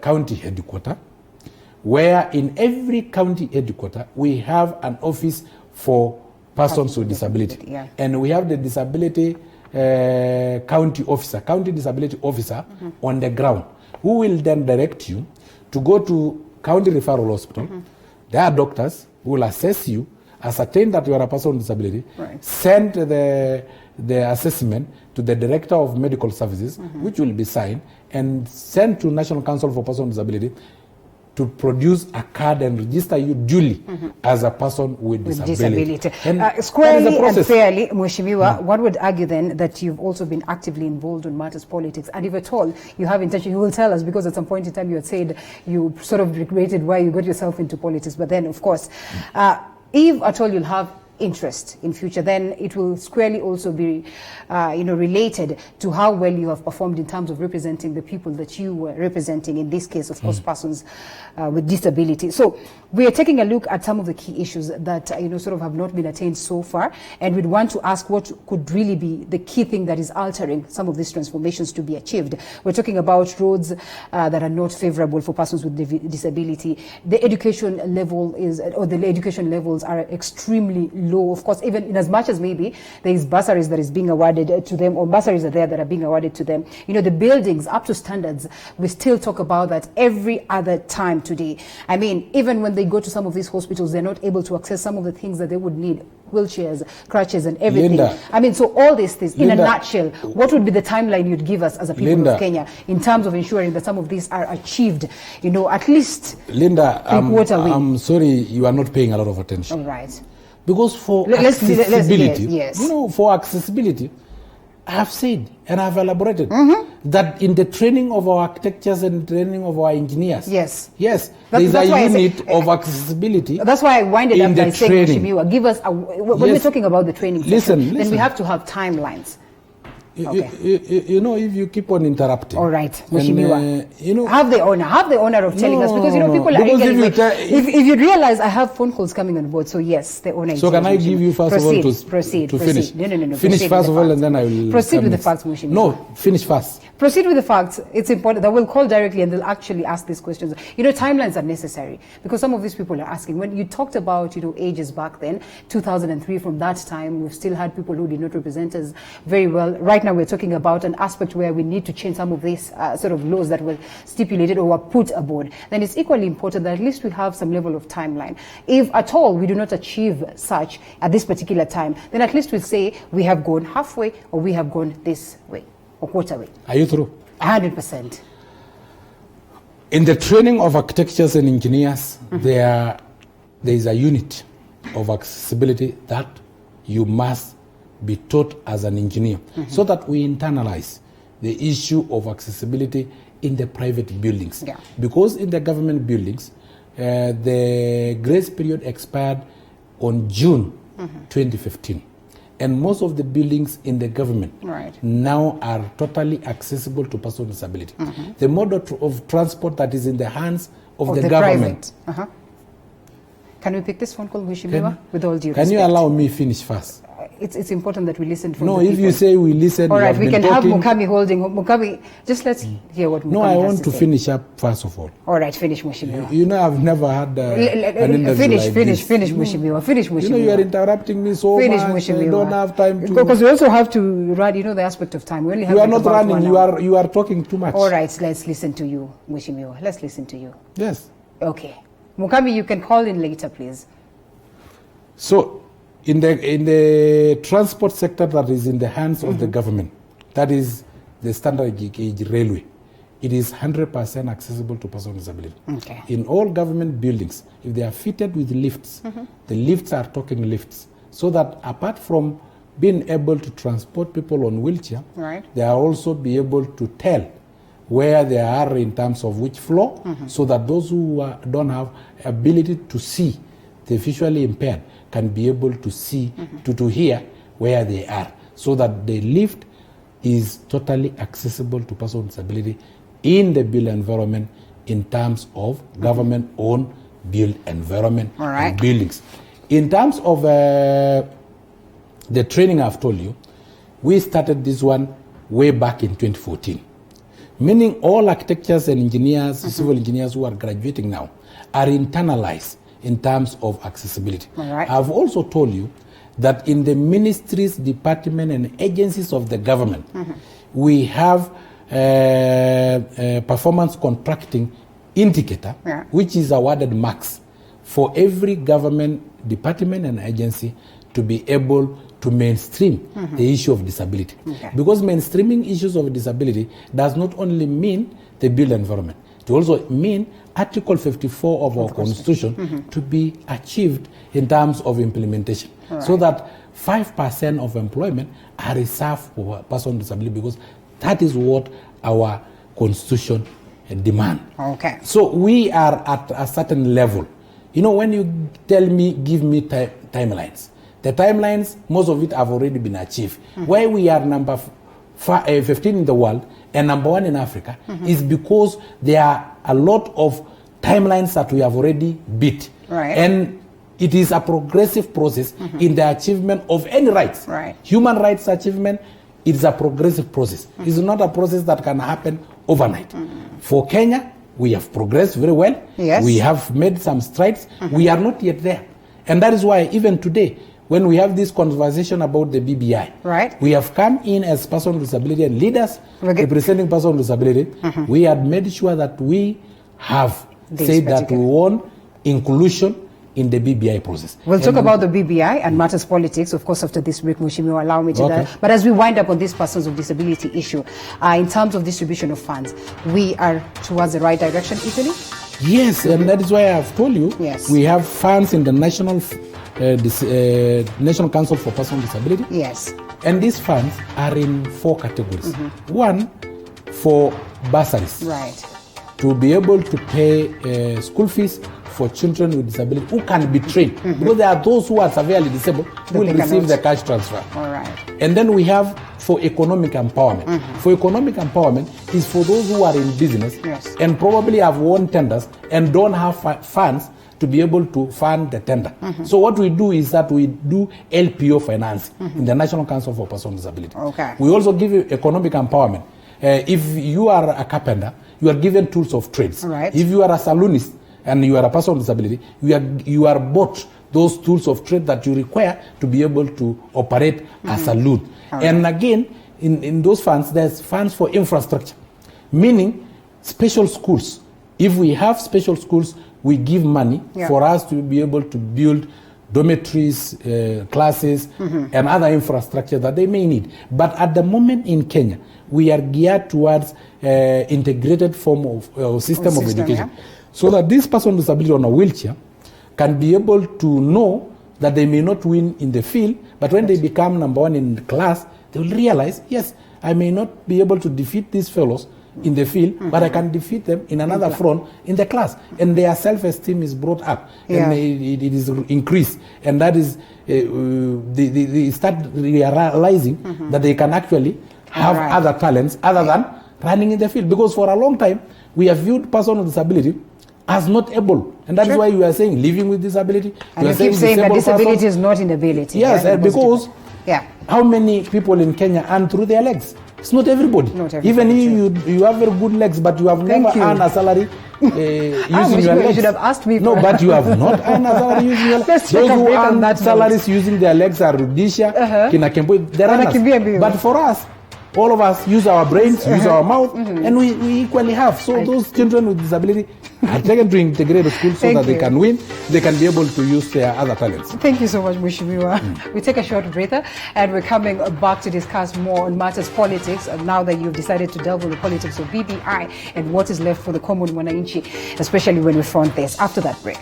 county headquarters, where in every county headquarters we have an office for persons with disability. And we have the disability county disability officer on the ground, who will then direct you to go to county referral hospital. There are doctors who will assess you, ascertain that you are a person with disability, send the assessment to the Director of Medical Services, which will be signed, and sent to National Council for Persons with Disability to produce a card and register you duly as a person with disability. Squarely and fairly, Mheshimiwa, one would argue then that you've also been actively involved in matters politics, and if at all you have intention, you will tell us, because at some point in time you had said you sort of regretted why you got yourself into politics, but then of course, if at all you'll have interest in future, then it will squarely also be related to how well you have performed in terms of representing the people that you were representing, in this case of course persons with disability. So we are taking a look at some of the key issues that sort of have not been attained so far, and we'd want to ask what could really be the key thing that is altering some of these transformations to be achieved. We're talking about roads that are not favorable for persons with disability. The education level the education levels are extremely low, of course, even in as much as maybe there is bursaries that is being awarded to them, or bursaries are there that are being awarded to them. The buildings up to standards, we still talk about that every other time today. I mean, even when they go to some of these hospitals, they're not able to access some of the things that they would need, wheelchairs, crutches, and everything. Linda, I mean, so all these things, in a nutshell, what would be the timeline you'd give us as a people of Kenya in terms of ensuring that some of these are achieved, at least Linda, three-quarter way? I'm sorry you are not paying a lot of attention. All right. Because for accessibility, for accessibility, I have said and I have elaborated that in the training of our architects and training of our engineers, there is a unit of accessibility. That's why I winded up by saying, Mheshimiwa, give us when we're talking about the training listen, then we have to have timelines. If you keep on interrupting. All right, Mheshimiwa. Have the honor of telling us, because people are eagerly if you realize I have phone calls coming on board, so yes, the honor is so can I give you first of all to finish? No. Finish first of all, and then I will proceed with the facts, Mheshimiwa. No, finish first. Proceed with the facts. It's important that we'll call directly and they'll actually ask these questions. Timelines are necessary, because some of these people are asking. When you talked about, ages back then, 2003, from that time, we've still had people who did not represent us very well. Right now, we're talking about an aspect where we need to change some of these sort of laws that were stipulated or were put aboard. Then it's equally important that at least we have some level of timeline. If at all we do not achieve such at this particular time, then at least we'll say we have gone halfway or we have gone this way. Or quarter way. Are you through? 100%. In the training of architects and engineers, there is a unit of accessibility that you must be taught as an engineer, so that we internalize the issue of accessibility in the private buildings. Because in the government buildings, the grace period expired on June 2015. And most of the buildings in the government now are totally accessible to persons with disability. The mode of transport that is in the hands of the government Can we pick this phone call, Mheshimiwa, with all due Can respect? you allow me finish first? It's important that we listen from No, the if people. you say we listen, All right, you we have can been have talking. Mukami holding. Mukami, just let's hear what Mukami No, I has want to say. finish up first of all. All right, finish, Mheshimiwa. You know, I've never had an interview Finish, like finish, this. finish, Mheshimiwa. Finish, Mheshimiwa. You know, you are interrupting me so Finish, much. Mheshimiwa. I don't have time to. Because we also have to run, the aspect of time. We only have You are like not about running. 1 hour. You are talking too much. All right, let's listen to you, Mheshimiwa. Let's listen to you. Yes. Okay. Mukami, you can call in later, please. So, in the transport sector that is in the hands of the government, that is the standard gauge railway, it is 100% accessible to persons with disability. Okay. In all government buildings, if they are fitted with lifts, the lifts are talking lifts, so that apart from being able to transport people on wheelchair, Right. they are also be able to tell where they are in terms of which floor, so that those who don't have ability to see, the visually impaired, can be able to see, to hear where they are, so that the lift is totally accessible to persons with disability in the built environment in terms of government-owned built environment All right. and buildings. In terms of the training I've told you, we started this one way back in 2014. Meaning all architects and engineers, civil engineers who are graduating now are internalized in terms of accessibility. All right. I've also told you that in the ministries, department, and agencies of the government, we have performance contracting indicator, Yeah. which is awarded marks for every government department and agency to be able to mainstream the issue of disability. Okay. Because mainstreaming issues of disability does not only mean the built environment, it also mean Article 54 of our Constitution to be achieved in terms of implementation, so that 5% of employment are reserved for persons with disability, because that is what our Constitution demand. Okay. So we are at a certain level. You know, when you tell me, give me timelines, the timelines, most of it have already been achieved. Why we are number 15 in the world and number 1 in Africa is because there are a lot of timelines that we have already beat. Right. And it is a progressive process in the achievement of any rights. Right. Human rights achievement is a progressive process. It's not a process that can happen overnight. For Kenya, we have progressed very well. Yes. We have made some strides. We are not yet there. And that is why even today, when we have this conversation about the BBI, Right. we have come in as persons with disability and leaders representing persons with disability. We have made sure that we have This said that we particular- want inclusion in the BBI process. We'll talk And about the BBI and matters politics, of course, after this break. Mheshimiwa, allow me to Okay. that. But as we wind up on this persons with disability issue, in terms of distribution of funds, we are towards the right direction, Italy? Yes, and that is why I have told you Yes. we have funds in the National Council for Persons with Disability. Yes. And these funds are in 4 categories. One, for bursaries, Right. to be able to pay school fees for children with disability who can be trained. Because there are those who are severely disabled who will they receive cannot. the cash transfer. All right. And then we have for economic empowerment. For economic empowerment is for those who are in business Yes. and probably have won tenders and don't have funds to be able to fund the tender. So what we do is that we do LPO financing in the National Council for Persons with Disability. Okay. We also give you economic empowerment. If you are a carpenter, you are given tools of trades. Right. If you are a saloonist and you are a person with disability, you are bought those tools of trade that you require to be able to operate a saloon. And again, in those funds, there's funds for infrastructure, meaning special schools. If we have special schools, we give money for us to be able to build dormitories, classes, and other infrastructure that they may need. But at the moment in Kenya, we are geared towards integrated form of system of education. Yeah. So that this person with disability on a wheelchair can be able to know that they may not win in the field, but when they become number 1 in the class, they will realize, yes, I may not be able to defeat these fellows in the field, but I can defeat them in another front in the class. And their self-esteem is brought up, and it is increased. And that is, they start realizing that they can actually have other talents other than running in the field. Because for a long time, we have viewed persons with disability as not able. And that's why you are saying living with disability. And you keep saying that disability is not inability. Yes, because how many people in Kenya earn through their legs? It's not everybody. Even you have very good legs, but you have never earned a salary using your legs. You should have asked me. No, but you have not earned a salary using your legs. Let's Those who earn that salaries using their legs are Rudisha, Kina Kempo, they're runners. But for us, all of us use our brains, use our mouth, and we equally have. So those children with disability are taken to integrated schools so that they can win, they can be able to use their other talents. Thank you so much, Mheshimiwa. We take a short breather, and we're coming back to discuss more on matters politics, now that you've decided to delve into the politics of BBI and what is left for the common Mwananchi, especially when we front this. After that break.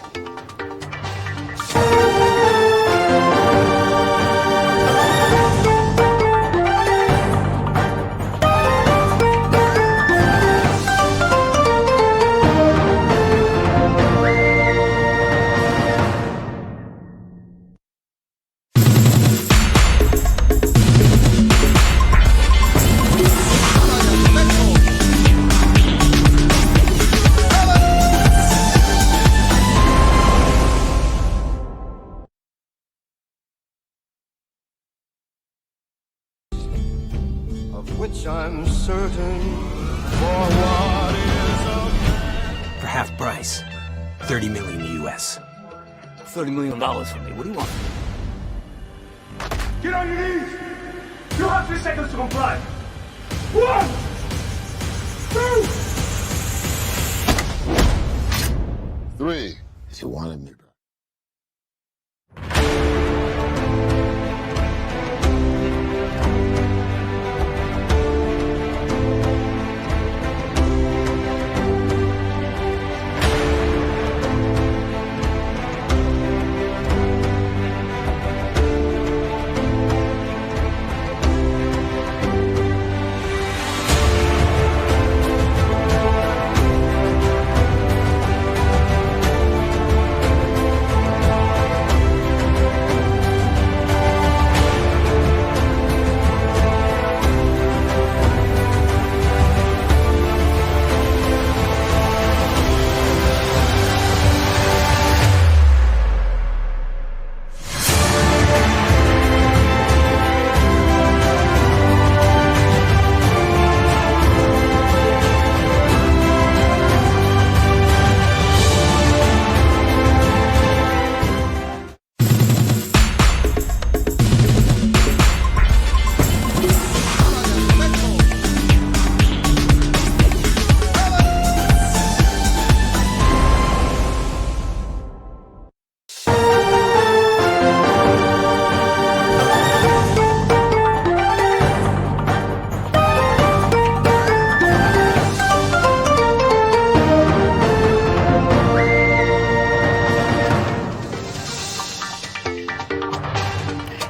Which I'm certain for what is for half price, 30 million US. $30 million from me. What do you want? Get on your knees! You have 3 seconds to comply. 1, 2, 3. If you wanted me, bro.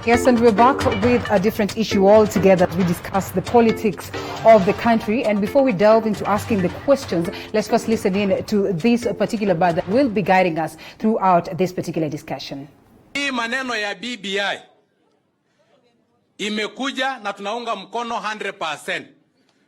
Yes, and we're back with a different issue altogether. We discuss the politics of the country. And before we delve into asking the questions, let's first listen in to this particular bar that will be guiding us throughout this particular discussion. Hii maneno ya BBI imekuja na tunaunga mkono 100%.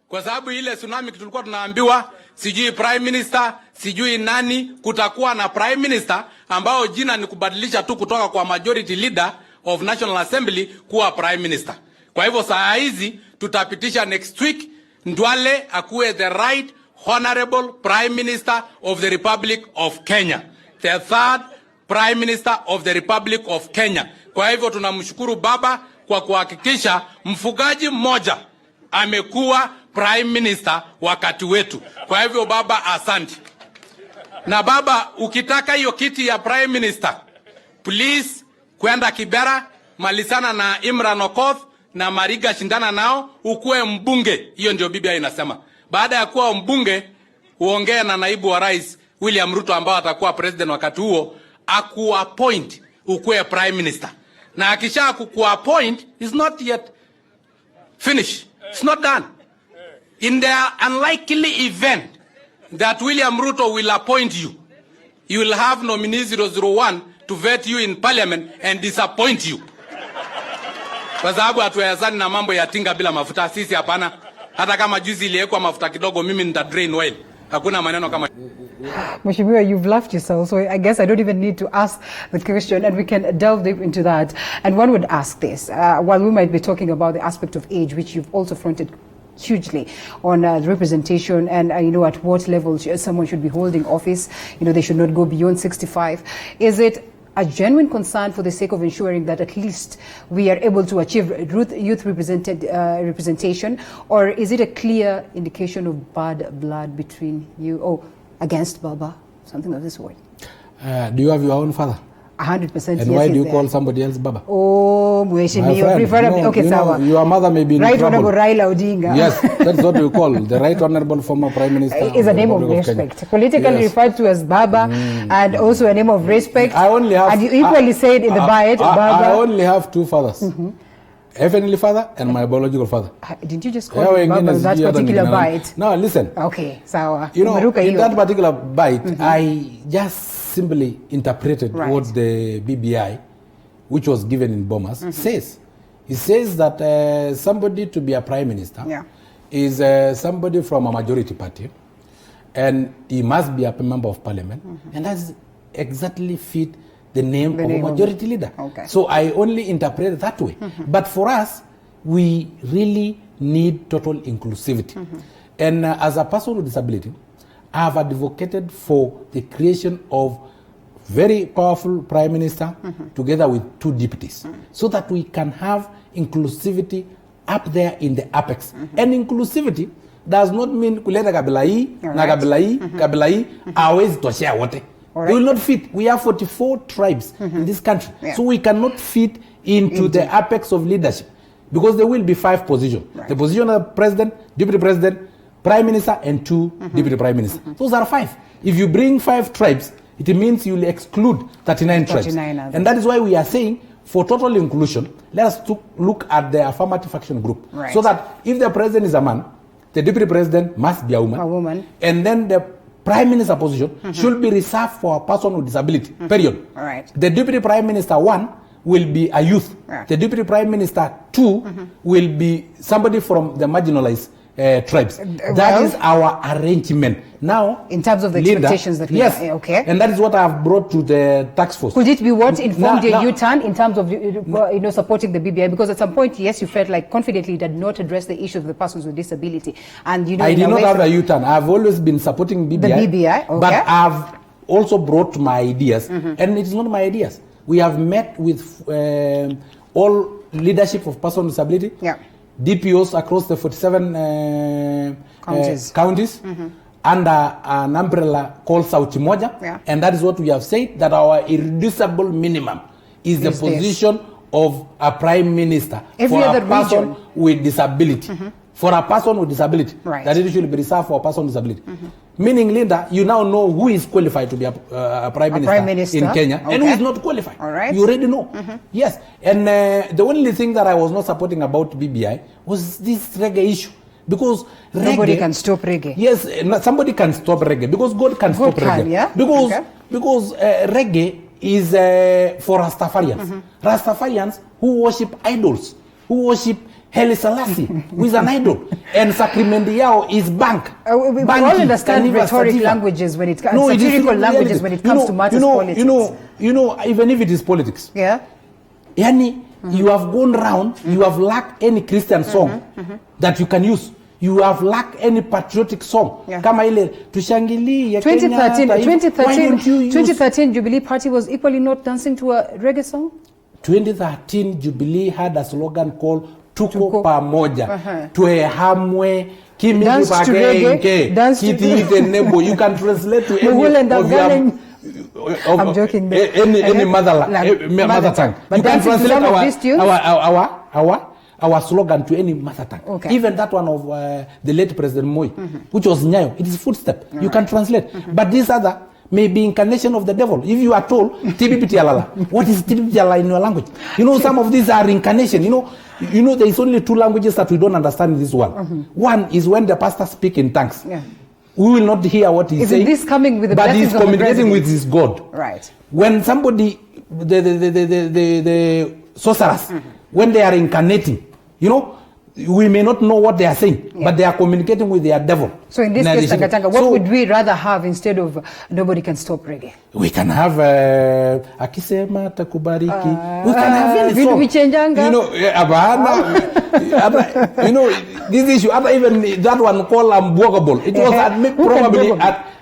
Kwa sababu ile tsunami tulikuwa tunaambiwa sijui prime minister, sijui nani, kutakuwa na prime minister ambao jina ni kubadilisha tu kutoka kwa majority leader of National Assembly kuwa prime minister. Kwa hivyo saa hizi tutapitisha next week Ndwale akuwe the right honorable prime minister of the Republic of Kenya, the third prime minister of the Republic of Kenya. Kwa hivyo tunamshukuru baba kwa kuhakikisha mfugaji mmoja amekuwa prime minister wakati wetu. Kwa hivyo baba, asante. Na baba, ukitaka hiyo kiti ya prime minister, please kwenda Kibera, malisana na Imran Okoth na Mariga, shindana nao ukuwe mbunge. Hiyo ndio Biblia inasema. Baada ya kuwa mbunge, uongee na naibu wa rais William Ruto ambao atakuwa president wakati huo, akuappoint ukuwe prime minister. Na akisha kukuappoint, is not yet finished. It's not done. In the unlikely event that William Ruto will appoint you, you will have nominee 001 to vet you in parliament and disappoint you. Kwa sababu hatuwezani na mambo ya tinga bila mafuta. Sisi hapana. Hata kama juzi iliwekwa mafuta kidogo, mimi nita drain oil. Hakuna maneno kama Mheshimiwa, you've laughed yourself, so I guess I don't even need to ask the question, and we can delve deep into that. And one would ask this, while we might be talking about the aspect of age, which you've also fronted hugely on representation and, at what level someone should be holding office, they should not go beyond 65. Is it a genuine concern for the sake of ensuring that at least we are able to achieve youth representation, or is it a clear indication of bad blood between you, against Baba, something of this sort? Do you have your own father? 100%. And yes, why do you there. call somebody else Baba? Oh, preferably. Okay, sawa. Your mother may be in Right trouble. Honorable Raila Odinga. Yes, that's what we call the Right Honorable former Prime Minister. Is a name of respect. Politically referred to as Baba, and also a name of respect. I only have. And you equally said in the bite, Baba. I only have two fathers. Heavenly father and my biological father. Didn't you just call him Baba in that particular bite? No, listen. Okay, sawa. In that particular bite, I just simply interpreted what the BBI, which was given in Bomas, says. It says that somebody to be a prime minister is somebody from a majority party, and he must be a member of parliament, and that's exactly fit the name of a majority leader. Okay. So I only interpret it that way. But for us, we really need total inclusivity. And as a person with disability, I have advocated for the creation of very powerful prime minister together with two deputies, so that we can have inclusivity up there in the apex. And inclusivity does not mean kuleta kabila hii na kabila hii hawezi toshea wote. They will not fit. We have 44 tribes in this country, so we cannot fit into the apex of leadership, because there will be 5 positions: the position of president, deputy president, prime minister, and 2 deputy prime ministers. Those are 5. If you bring 5 tribes, it means you will exclude 39 tribes. And that is why we are saying, for total inclusion, let us look at the affirmative action group. So that if the president is a man, the deputy president must be a woman. And then the prime minister position should be reserved for a person with disability, period. The deputy prime minister 1 will be a youth. The deputy prime minister 2 will be somebody from the marginalized tribes. That is our arrangement. Now, in terms of the expectations that we have, okay. And that is what I have brought to the task force. Could it be what informed your U-turn in terms of supporting the BBI? Because at some point, yes, you felt like confidently did not address the issue of the persons with disability. And I did not have a U-turn. I have always been supporting BBI. The BBI, okay. But I have also brought my ideas, and it is not my ideas. We have met with all leadership of persons with disability. DPOs across the 47 counties under an umbrella called Sauti Moja, and that is what we have said, that our irreducible minimum is the position of a prime minister for a person with disability. For a person with disability, that it should be reserved for a person with disability. Meaning, Linda, you now know who is qualified to be a prime minister in Kenya, and who is not qualified. You already know. Yes. And the only thing that I was not supporting about BBI was this reggae issue. Because nobody can stop reggae. Yes, somebody can stop reggae, because God can stop reggae. Because reggae is for Rastafarians. Rastafarians who worship idols, who worship Haile Selassie, who is an idol, and sacrament yao is bank. We all understand rhetoric languages when it comes satirical languages when it comes to matters politics. You know, even if it is politics. Yani, you have gone round, you have lacked any Christian song that you can use. You have lacked any patriotic song. Kama ile tushangilie 2013 Jubilee Party was equally not dancing to a reggae song. 2013 Jubilee had a slogan called Tuko pamoja, tuehamwe, kimi pagenge, kiti nebo. You can translate to any I'm joking. Any mother tongue. You can translate our slogan to any mother tongue. Even that one of the late President Moi, which was Nyayo, it is footstep. You can translate. But this other may be incarnation of the devil. If you are told Tibipiti Alala, what is Tibipiti Alala in your language? You know, some of these are incarnation. You know, there is only 2 languages that we don't understand in this world. One is when the pastor speaks in tongues. We will not hear what he's saying. This coming with the but he's communicating with his God. When somebody, the sorcerers, when they are incarnating, we may not know what they are saying, but they are communicating with their devil. So in this case, Tangatanga, what would we rather have instead of nobody can stop reggae? We can have akisema takubariki. We can have any song. You know, you know, this issue, even that one called Mbwagable. It was probably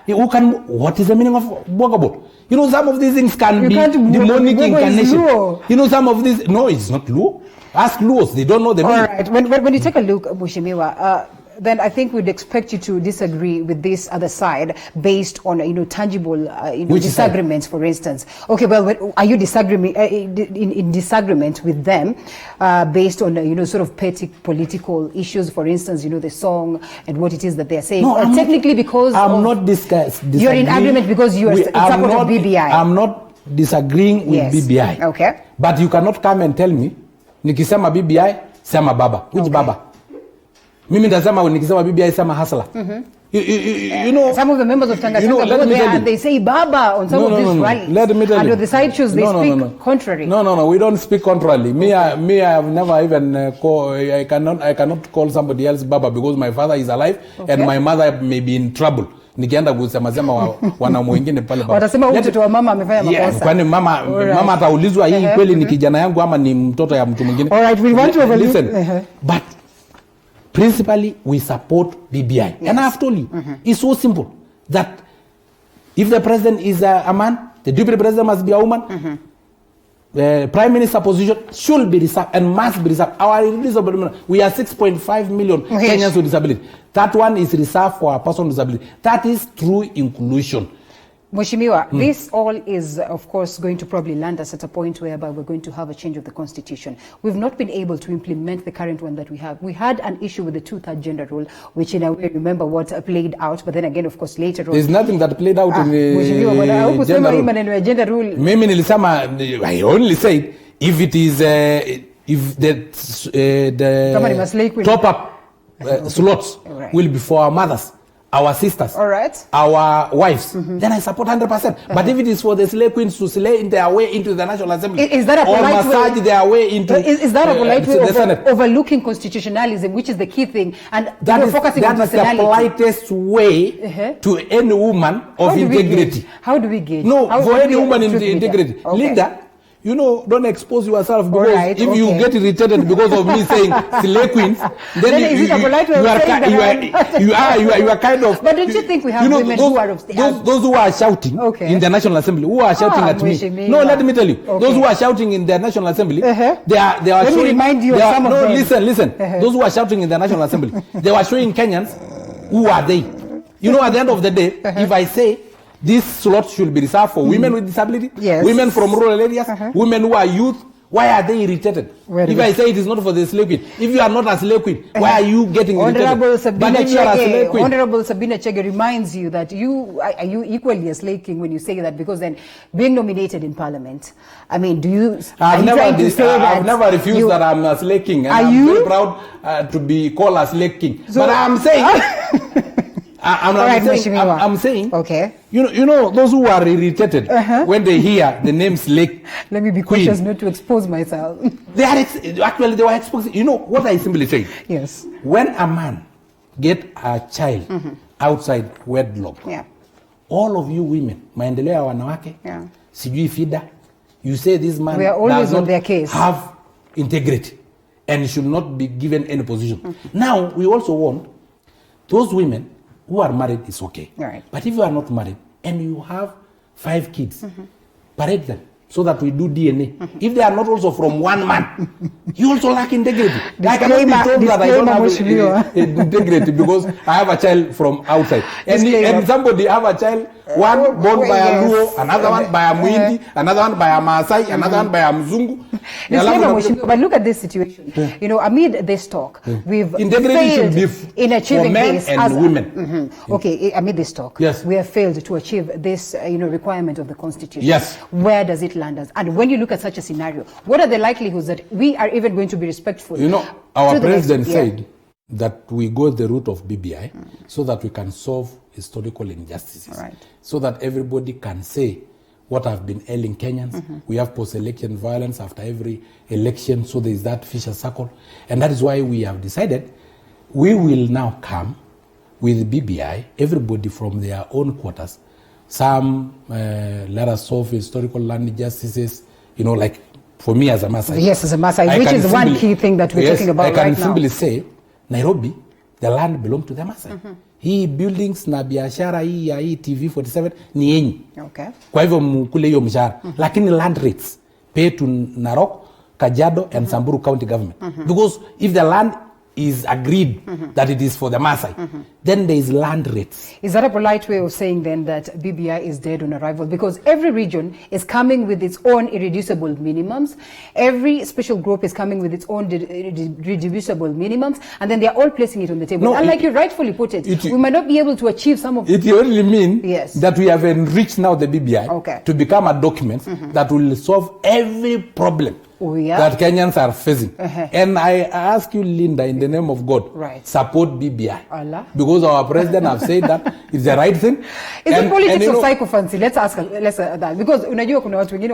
who can. What is the meaning of Mbwagable? You know, some of these things can be demonic incarnation. You know, some of these. No, it's not Luo. Ask Luos, they don't know the meaning. All right. When you take a look, Mheshimiwa, then I think we'd expect you to disagree with this other side based on tangible disagreements, for instance. Okay, well, are you disagreeing in disagreement with them based on sort of petty political issues, for instance, the song and what it is that they're saying? No, or technically because I'm not disagreeing. You're in agreement because you are in support of BBI. I'm not disagreeing with BBI. Okay. But you cannot come and tell me nikisema BBI sema baba. Which baba? Mimi ndasema nikisema BBI sema Hasala. You know, some of the members of Tanganyika go there and they say baba on some of these rallies. Let me tell you. And on the side shows they speak contrary. No, we don't speak contrarily. Me, I have never even I cannot call somebody else baba because my father is alive and my mother may be in trouble. Nikienda kusema wana mwingine pale baba. Watasema mtoto wa mama amefanya makosa. Kwani mama ataulizwa hii kweli ni kijana yangu ama ni mtoto ya mtu mwingine? All right, we want to listen. But principally we support BBI. Yes. And I have told you, it's so simple that if the president is a man, the deputy president must be a woman. The prime minister position should be reserved and must be reserved. We are 6.5 million Kenyans with disability. That one is reserved for a person with disability. That is true inclusion. Mheshimiwa, this all is, of course, going to probably land us at a point whereby we're going to have a change of the constitution. We've not been able to implement the current one that we have. We had an issue with the two-third gender rule, which in a way, remember what played out, but then again, of course, later on. There's nothing that played out in the gender rule. Mimi nilisema, I only said, if it is, if the top-up slots will be for our mothers, our sisters, our wives, then I support 100%. But if it is for the slave queens to slay their way into the National Assembly, is that a or massage their way into is that a polite way of overlooking constitutionalism, which is the key thing, and that is focusing on personality? The politest way to any woman of integrity. How do we gauge? No, for any woman in integrity. Linda, don't expose yourself because if you get irritated because of me saying slay queens, then you are kind of. But don't you think we have women who are those who are shouting in the National Assembly, who are shouting at me? No, let me tell you, those who are shouting in the National Assembly, they are let showing. Me remind you of some of them. Listen. Those who are shouting in the National Assembly, they were showing Kenyans who are they. At the end of the day, if I say this slot should be reserved for women with disability, women from rural areas, women who are youth. Why are they irritated? If I say it is not for the slave queen, if you are not a slave queen, why are you getting irritated? Honorable Sabina Chege reminds you that you are equally a slave king when you say that, because then being nominated in Parliament, I mean, I've never refused that I'm a slave king, and I'm very proud to be called a slave king. So, but I'm saying. I'm saying, okay. You know, those who are irritated when they hear the name Slake. Let me be cautious not to expose myself. They were exposed. You know what I simply say? Yes. When a man get a child outside wedlock, all of you women, maendeleo ya wanawake, sijui fida, you say this man does not have integrity and should not be given any position. Now, we also want those women who are married is okay. But if you are not married and you have 5 kids, parade them so that we do DNA. If they are not also from one man, you also lack integrity. I cannot be told that I don't have integrity because I have a child from outside. And somebody have a child, one born by a Luo, another one by a Muindi, another one by a Maasai, another one by a Mzungu. But look at this situation. Amid this talk, we've failed in achieving for men this and women. Okay, amid this talk, we have failed to achieve this requirement of the Constitution. Yes. Where does it land us? And when you look at such a scenario, what are the likelihoods that we are even going to be respectful? Our president said that we go the route of BBI so that we can solve historical injustices. So that everybody can say what have been ailing Kenyans. We have post-election violence after every election, so there is that vicious circle. And that is why we have decided we will now come with BBI, everybody from their own quarters. Some let us solve historical land injustices, you know, like for me as a Maasai. Yes, as a Maasai, which is one key thing that we're talking about right now. I can simply say, Nairobi, the land belongs to the Maasai. Hii buildings na biashara hii ya hii TV47 ni yenyu. Okay. Kwa hivyo mkule hiyo mshahara. Lakini land rates pay to Narok, Kajiado and Samburu County government. Because if the land is agreed that it is for the Maasai, then there is land rates. Is that a polite way of saying then that BBI is dead on arrival? Because every region is coming with its own irreducible minimums. Every special group is coming with its own reducible minimums. And then they're all placing it on the table. No, and like you rightfully put it, we might not be able to achieve some of it. It only means yes. that we have enriched now the BBI to become a document that will solve every problem that Kenyans are facing. And I ask you, Linda, in the name of God, support BBI. Allah. Because our president have said that it's the right thing. Is it politics of psychophancy? Let's ask that. Because unajua kuna watu wengine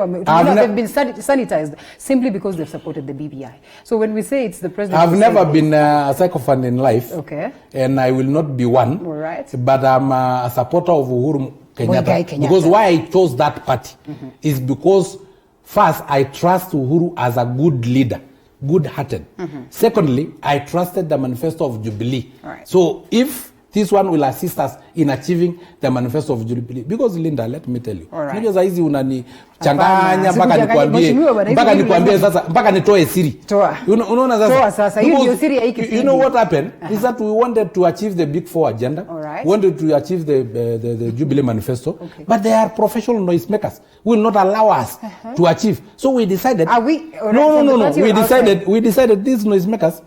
they've been sanitized simply because they've supported the BBI. So when we say it's the president... I've never been a psychophant in life. Okay. And I will not be one. All right. But I'm a supporter of Uhuru Kenyatta. Because why I chose that party is because first, I trust Uhuru as a good leader, good-hearted. Secondly, I trusted the manifesto of Jubilee. So if this one will assist us in achieving the manifesto of Jubilee, because Linda, let me tell you, unajua saa hizi unanichanganya mpaka nikwambie sasa mpaka nitoe siri. Unaona sasa? Toa sasa, hiyo ndio siri ya hiki kipindi. You know what happened is that we wanted to achieve the Big Four agenda. We wanted to achieve the Jubilee manifesto, but they are professional noisemakers. Will not allow us to achieve. So we decided. Are we? No. We decided these noisemakers.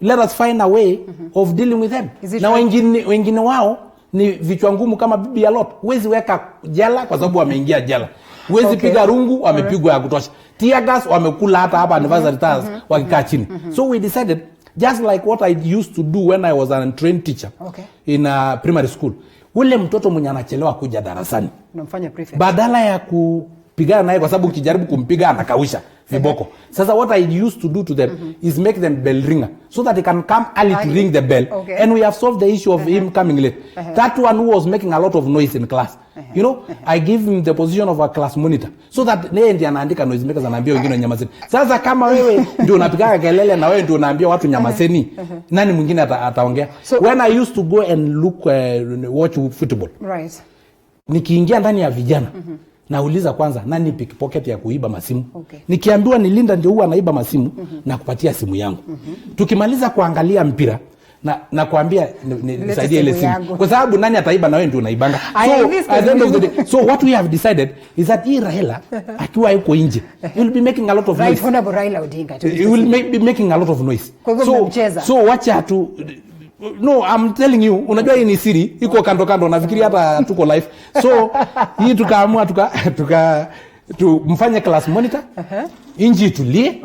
Let us find a way of dealing with them. Na wengine wao ni vichwa ngumu kama bibi ya lot. Huwezi weka jela kwa sababu wameingia jela. Huwezi piga rungu wamepigwa ya kutosha. Tear gas wamekula hata hapa anniversary tires wakikaa chini. So we decided, just like what I used to do when I was an trained teacher in a primary school. Ule mtoto mwenye anachelewa kuja darasani, unamfanya prefect. Badala ya kupigana naye kwa sababu ukijaribu kumpiga anakawisha viboko. Sasa what I used to do to them is make them bell ringer so that they can come early to ring the bell. And we have solved the issue of him coming late. That one who was making a lot of noise in class. You know, I give him the position of a class monitor so that yeye ndiye anaandika noise makers, anaambia wengine nyamazeni. Sasa kama wewe ndio unapiga kelele na wewe ndio unaambia watu nyamazeni, nani mwingine ataongea? When I used to go and look watch football. Nikiingia ndani ya vijana nauliza kwanza nani pickpocket ya kuiba masimu. Nikiambiwa ni Linda ndio huwa anaiba masimu na kupatia simu yangu. Tukimaliza kuangalia mpira na kuambia nisaidie ile simu. Kwa sababu nani ataiba na wewe ndio unaibanga. So what we have decided is that Alela akiwa yuko nje, he will be making a lot of noise. Right, honorable Raila Odinga. He will be making a lot of noise. So wacha tu. No, I'm telling you, unajua hii ni siri, iko kando nafikiri hata tuko live. So hii tukaamua mfanye class monitor. Inji tulie.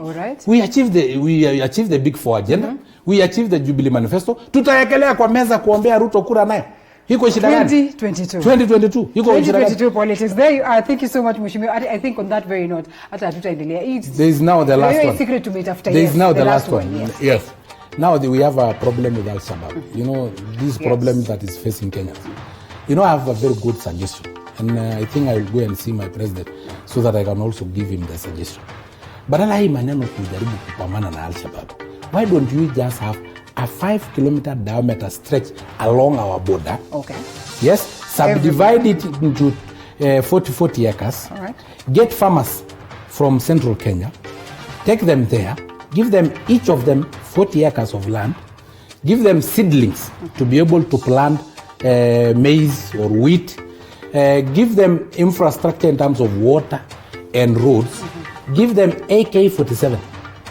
We achieve the Big Four agenda. We achieve the Jubilee manifesto. Tutaekelea kwa meza kuombea Ruto kura nayo. Hiko shida gani? 2022. Hiko shida gani? 2022 politics. There you are. Thank you so much, Mheshimiwa. I think on that very note, hata tutaendelea. There is now the last one. Secret to meet after. There is now the last one. Yes. Now we have a problem with Al-Shabaab. You know, this problem that is facing Kenya. You know, I have a very good suggestion. And I think I will go and see my president so that I can also give him the suggestion. Badala hii maneno kujaribu kupambana na Al-Shabaab, why don't you just have a 5-kilometer diameter stretch along our border? Yes, subdivide it into 40 acres. Get farmers from central Kenya, take them there, give them each of them 40 acres of land, give them seedlings to be able to plant maize or wheat, give them infrastructure in terms of water and roads, give them AK-47,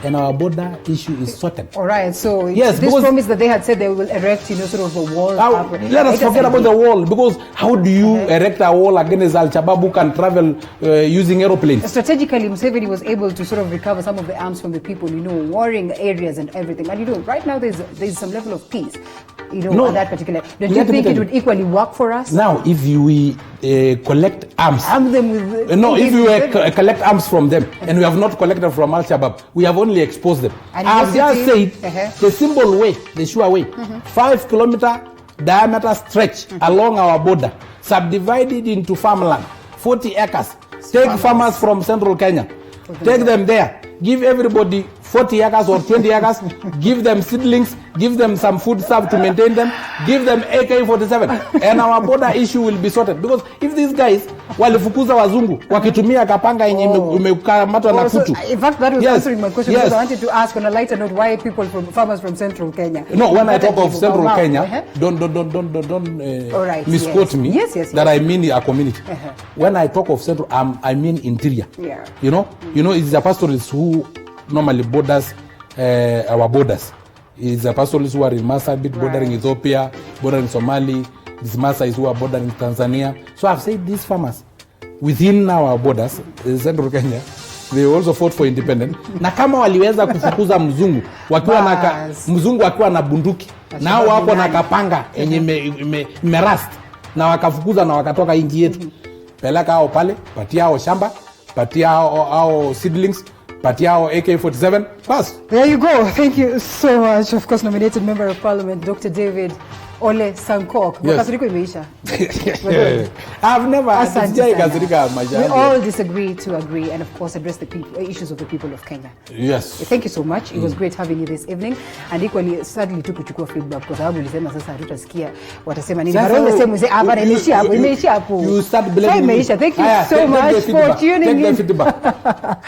and our border issue is sorted. All right, so yes, this promise that they had said they will erect, sort of a wall. Let us forget about the wall, because how do you erect a wall against Al-Shabaab who can travel using aeroplanes? Strategically, Museveni was able to sort of recover some of the arms from the people, warring areas and everything. And right now there's some level of peace, on that particular. Don't you think it would equally work for us? Now, if we collect arms. Arm them with... No, if you collect arms from them, and we have not collected from Al-Shabaab, we have only exposed them. And I have just said the simple way, the sure way, 5 kilometer diameter stretch along our border, subdivided into farmland, 40 acres. Take farmers from central Kenya, take them there, give everybody 40 acres or 20 acres, give them seedlings, give them some food stuff to maintain them, give them AK-47, and our border issue will be sorted. Because if these guys walifukuza wazungu wakitumia kapanga yenye imekamatwa na kutu. In fact, that was answering my question, because I wanted to ask on a lighter note, why people farmers from central Kenya? No, when I talk of central Kenya, don't misquote me. Yes. That I mean a community. When I talk of central, I mean interior. Yeah. You know, it's the pastoralists who normally borders our borders. It's the pastoralists who are in Marsabit, bordering Ethiopia, bordering Somali. These Maasais who are bordering Tanzania. So I've said these farmers within our borders, central Kenya, they also fought for independence. Na kama waliweza kufukuza mzungu akiwa na bunduki, nao wako na kapanga yenye imerust, na wakafukuza na wakatoka nchi yetu. Peleka hao pale, patia hao shamba, patia hao seedlings, patia hao AK-47, pass. There you go. Thank you so much. Of course, nominated Member of Parliament, Dr. David Ole Sankok. Yes. I've never we all disagree to agree and of course address the issues of the people of Kenya. Yes. Thank you so much. It was great having you this evening, and equally sadly tu kuchukua feedback kwa sababu ulisema sasa hatutasikia watasema nini. But all the same, hapa imeishia hapo. You start blaming me. Thank you so much for tuning in.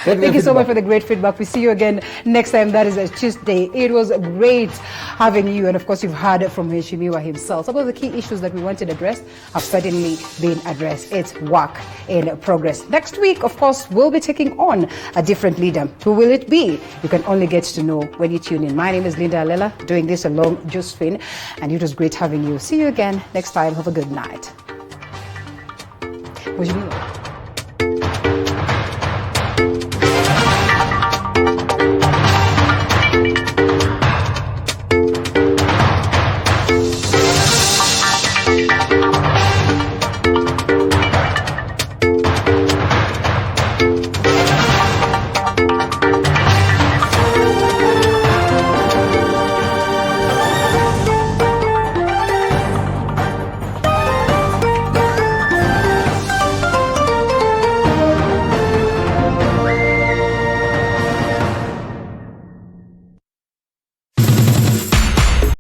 Thank you so much for the great feedback. We see you again next time. That is a Tuesday. It was great having you, and of course you've heard from Mheshimiwa himself. Some of the key issues that we wanted addressed have certainly been addressed. It's work in progress. Next week, of course, we'll be taking on a different leader. Who will it be? You can only get to know when you tune in. My name is Linda Alela, doing this along Josephine, and it was great having you. See you again next time. Have a good night.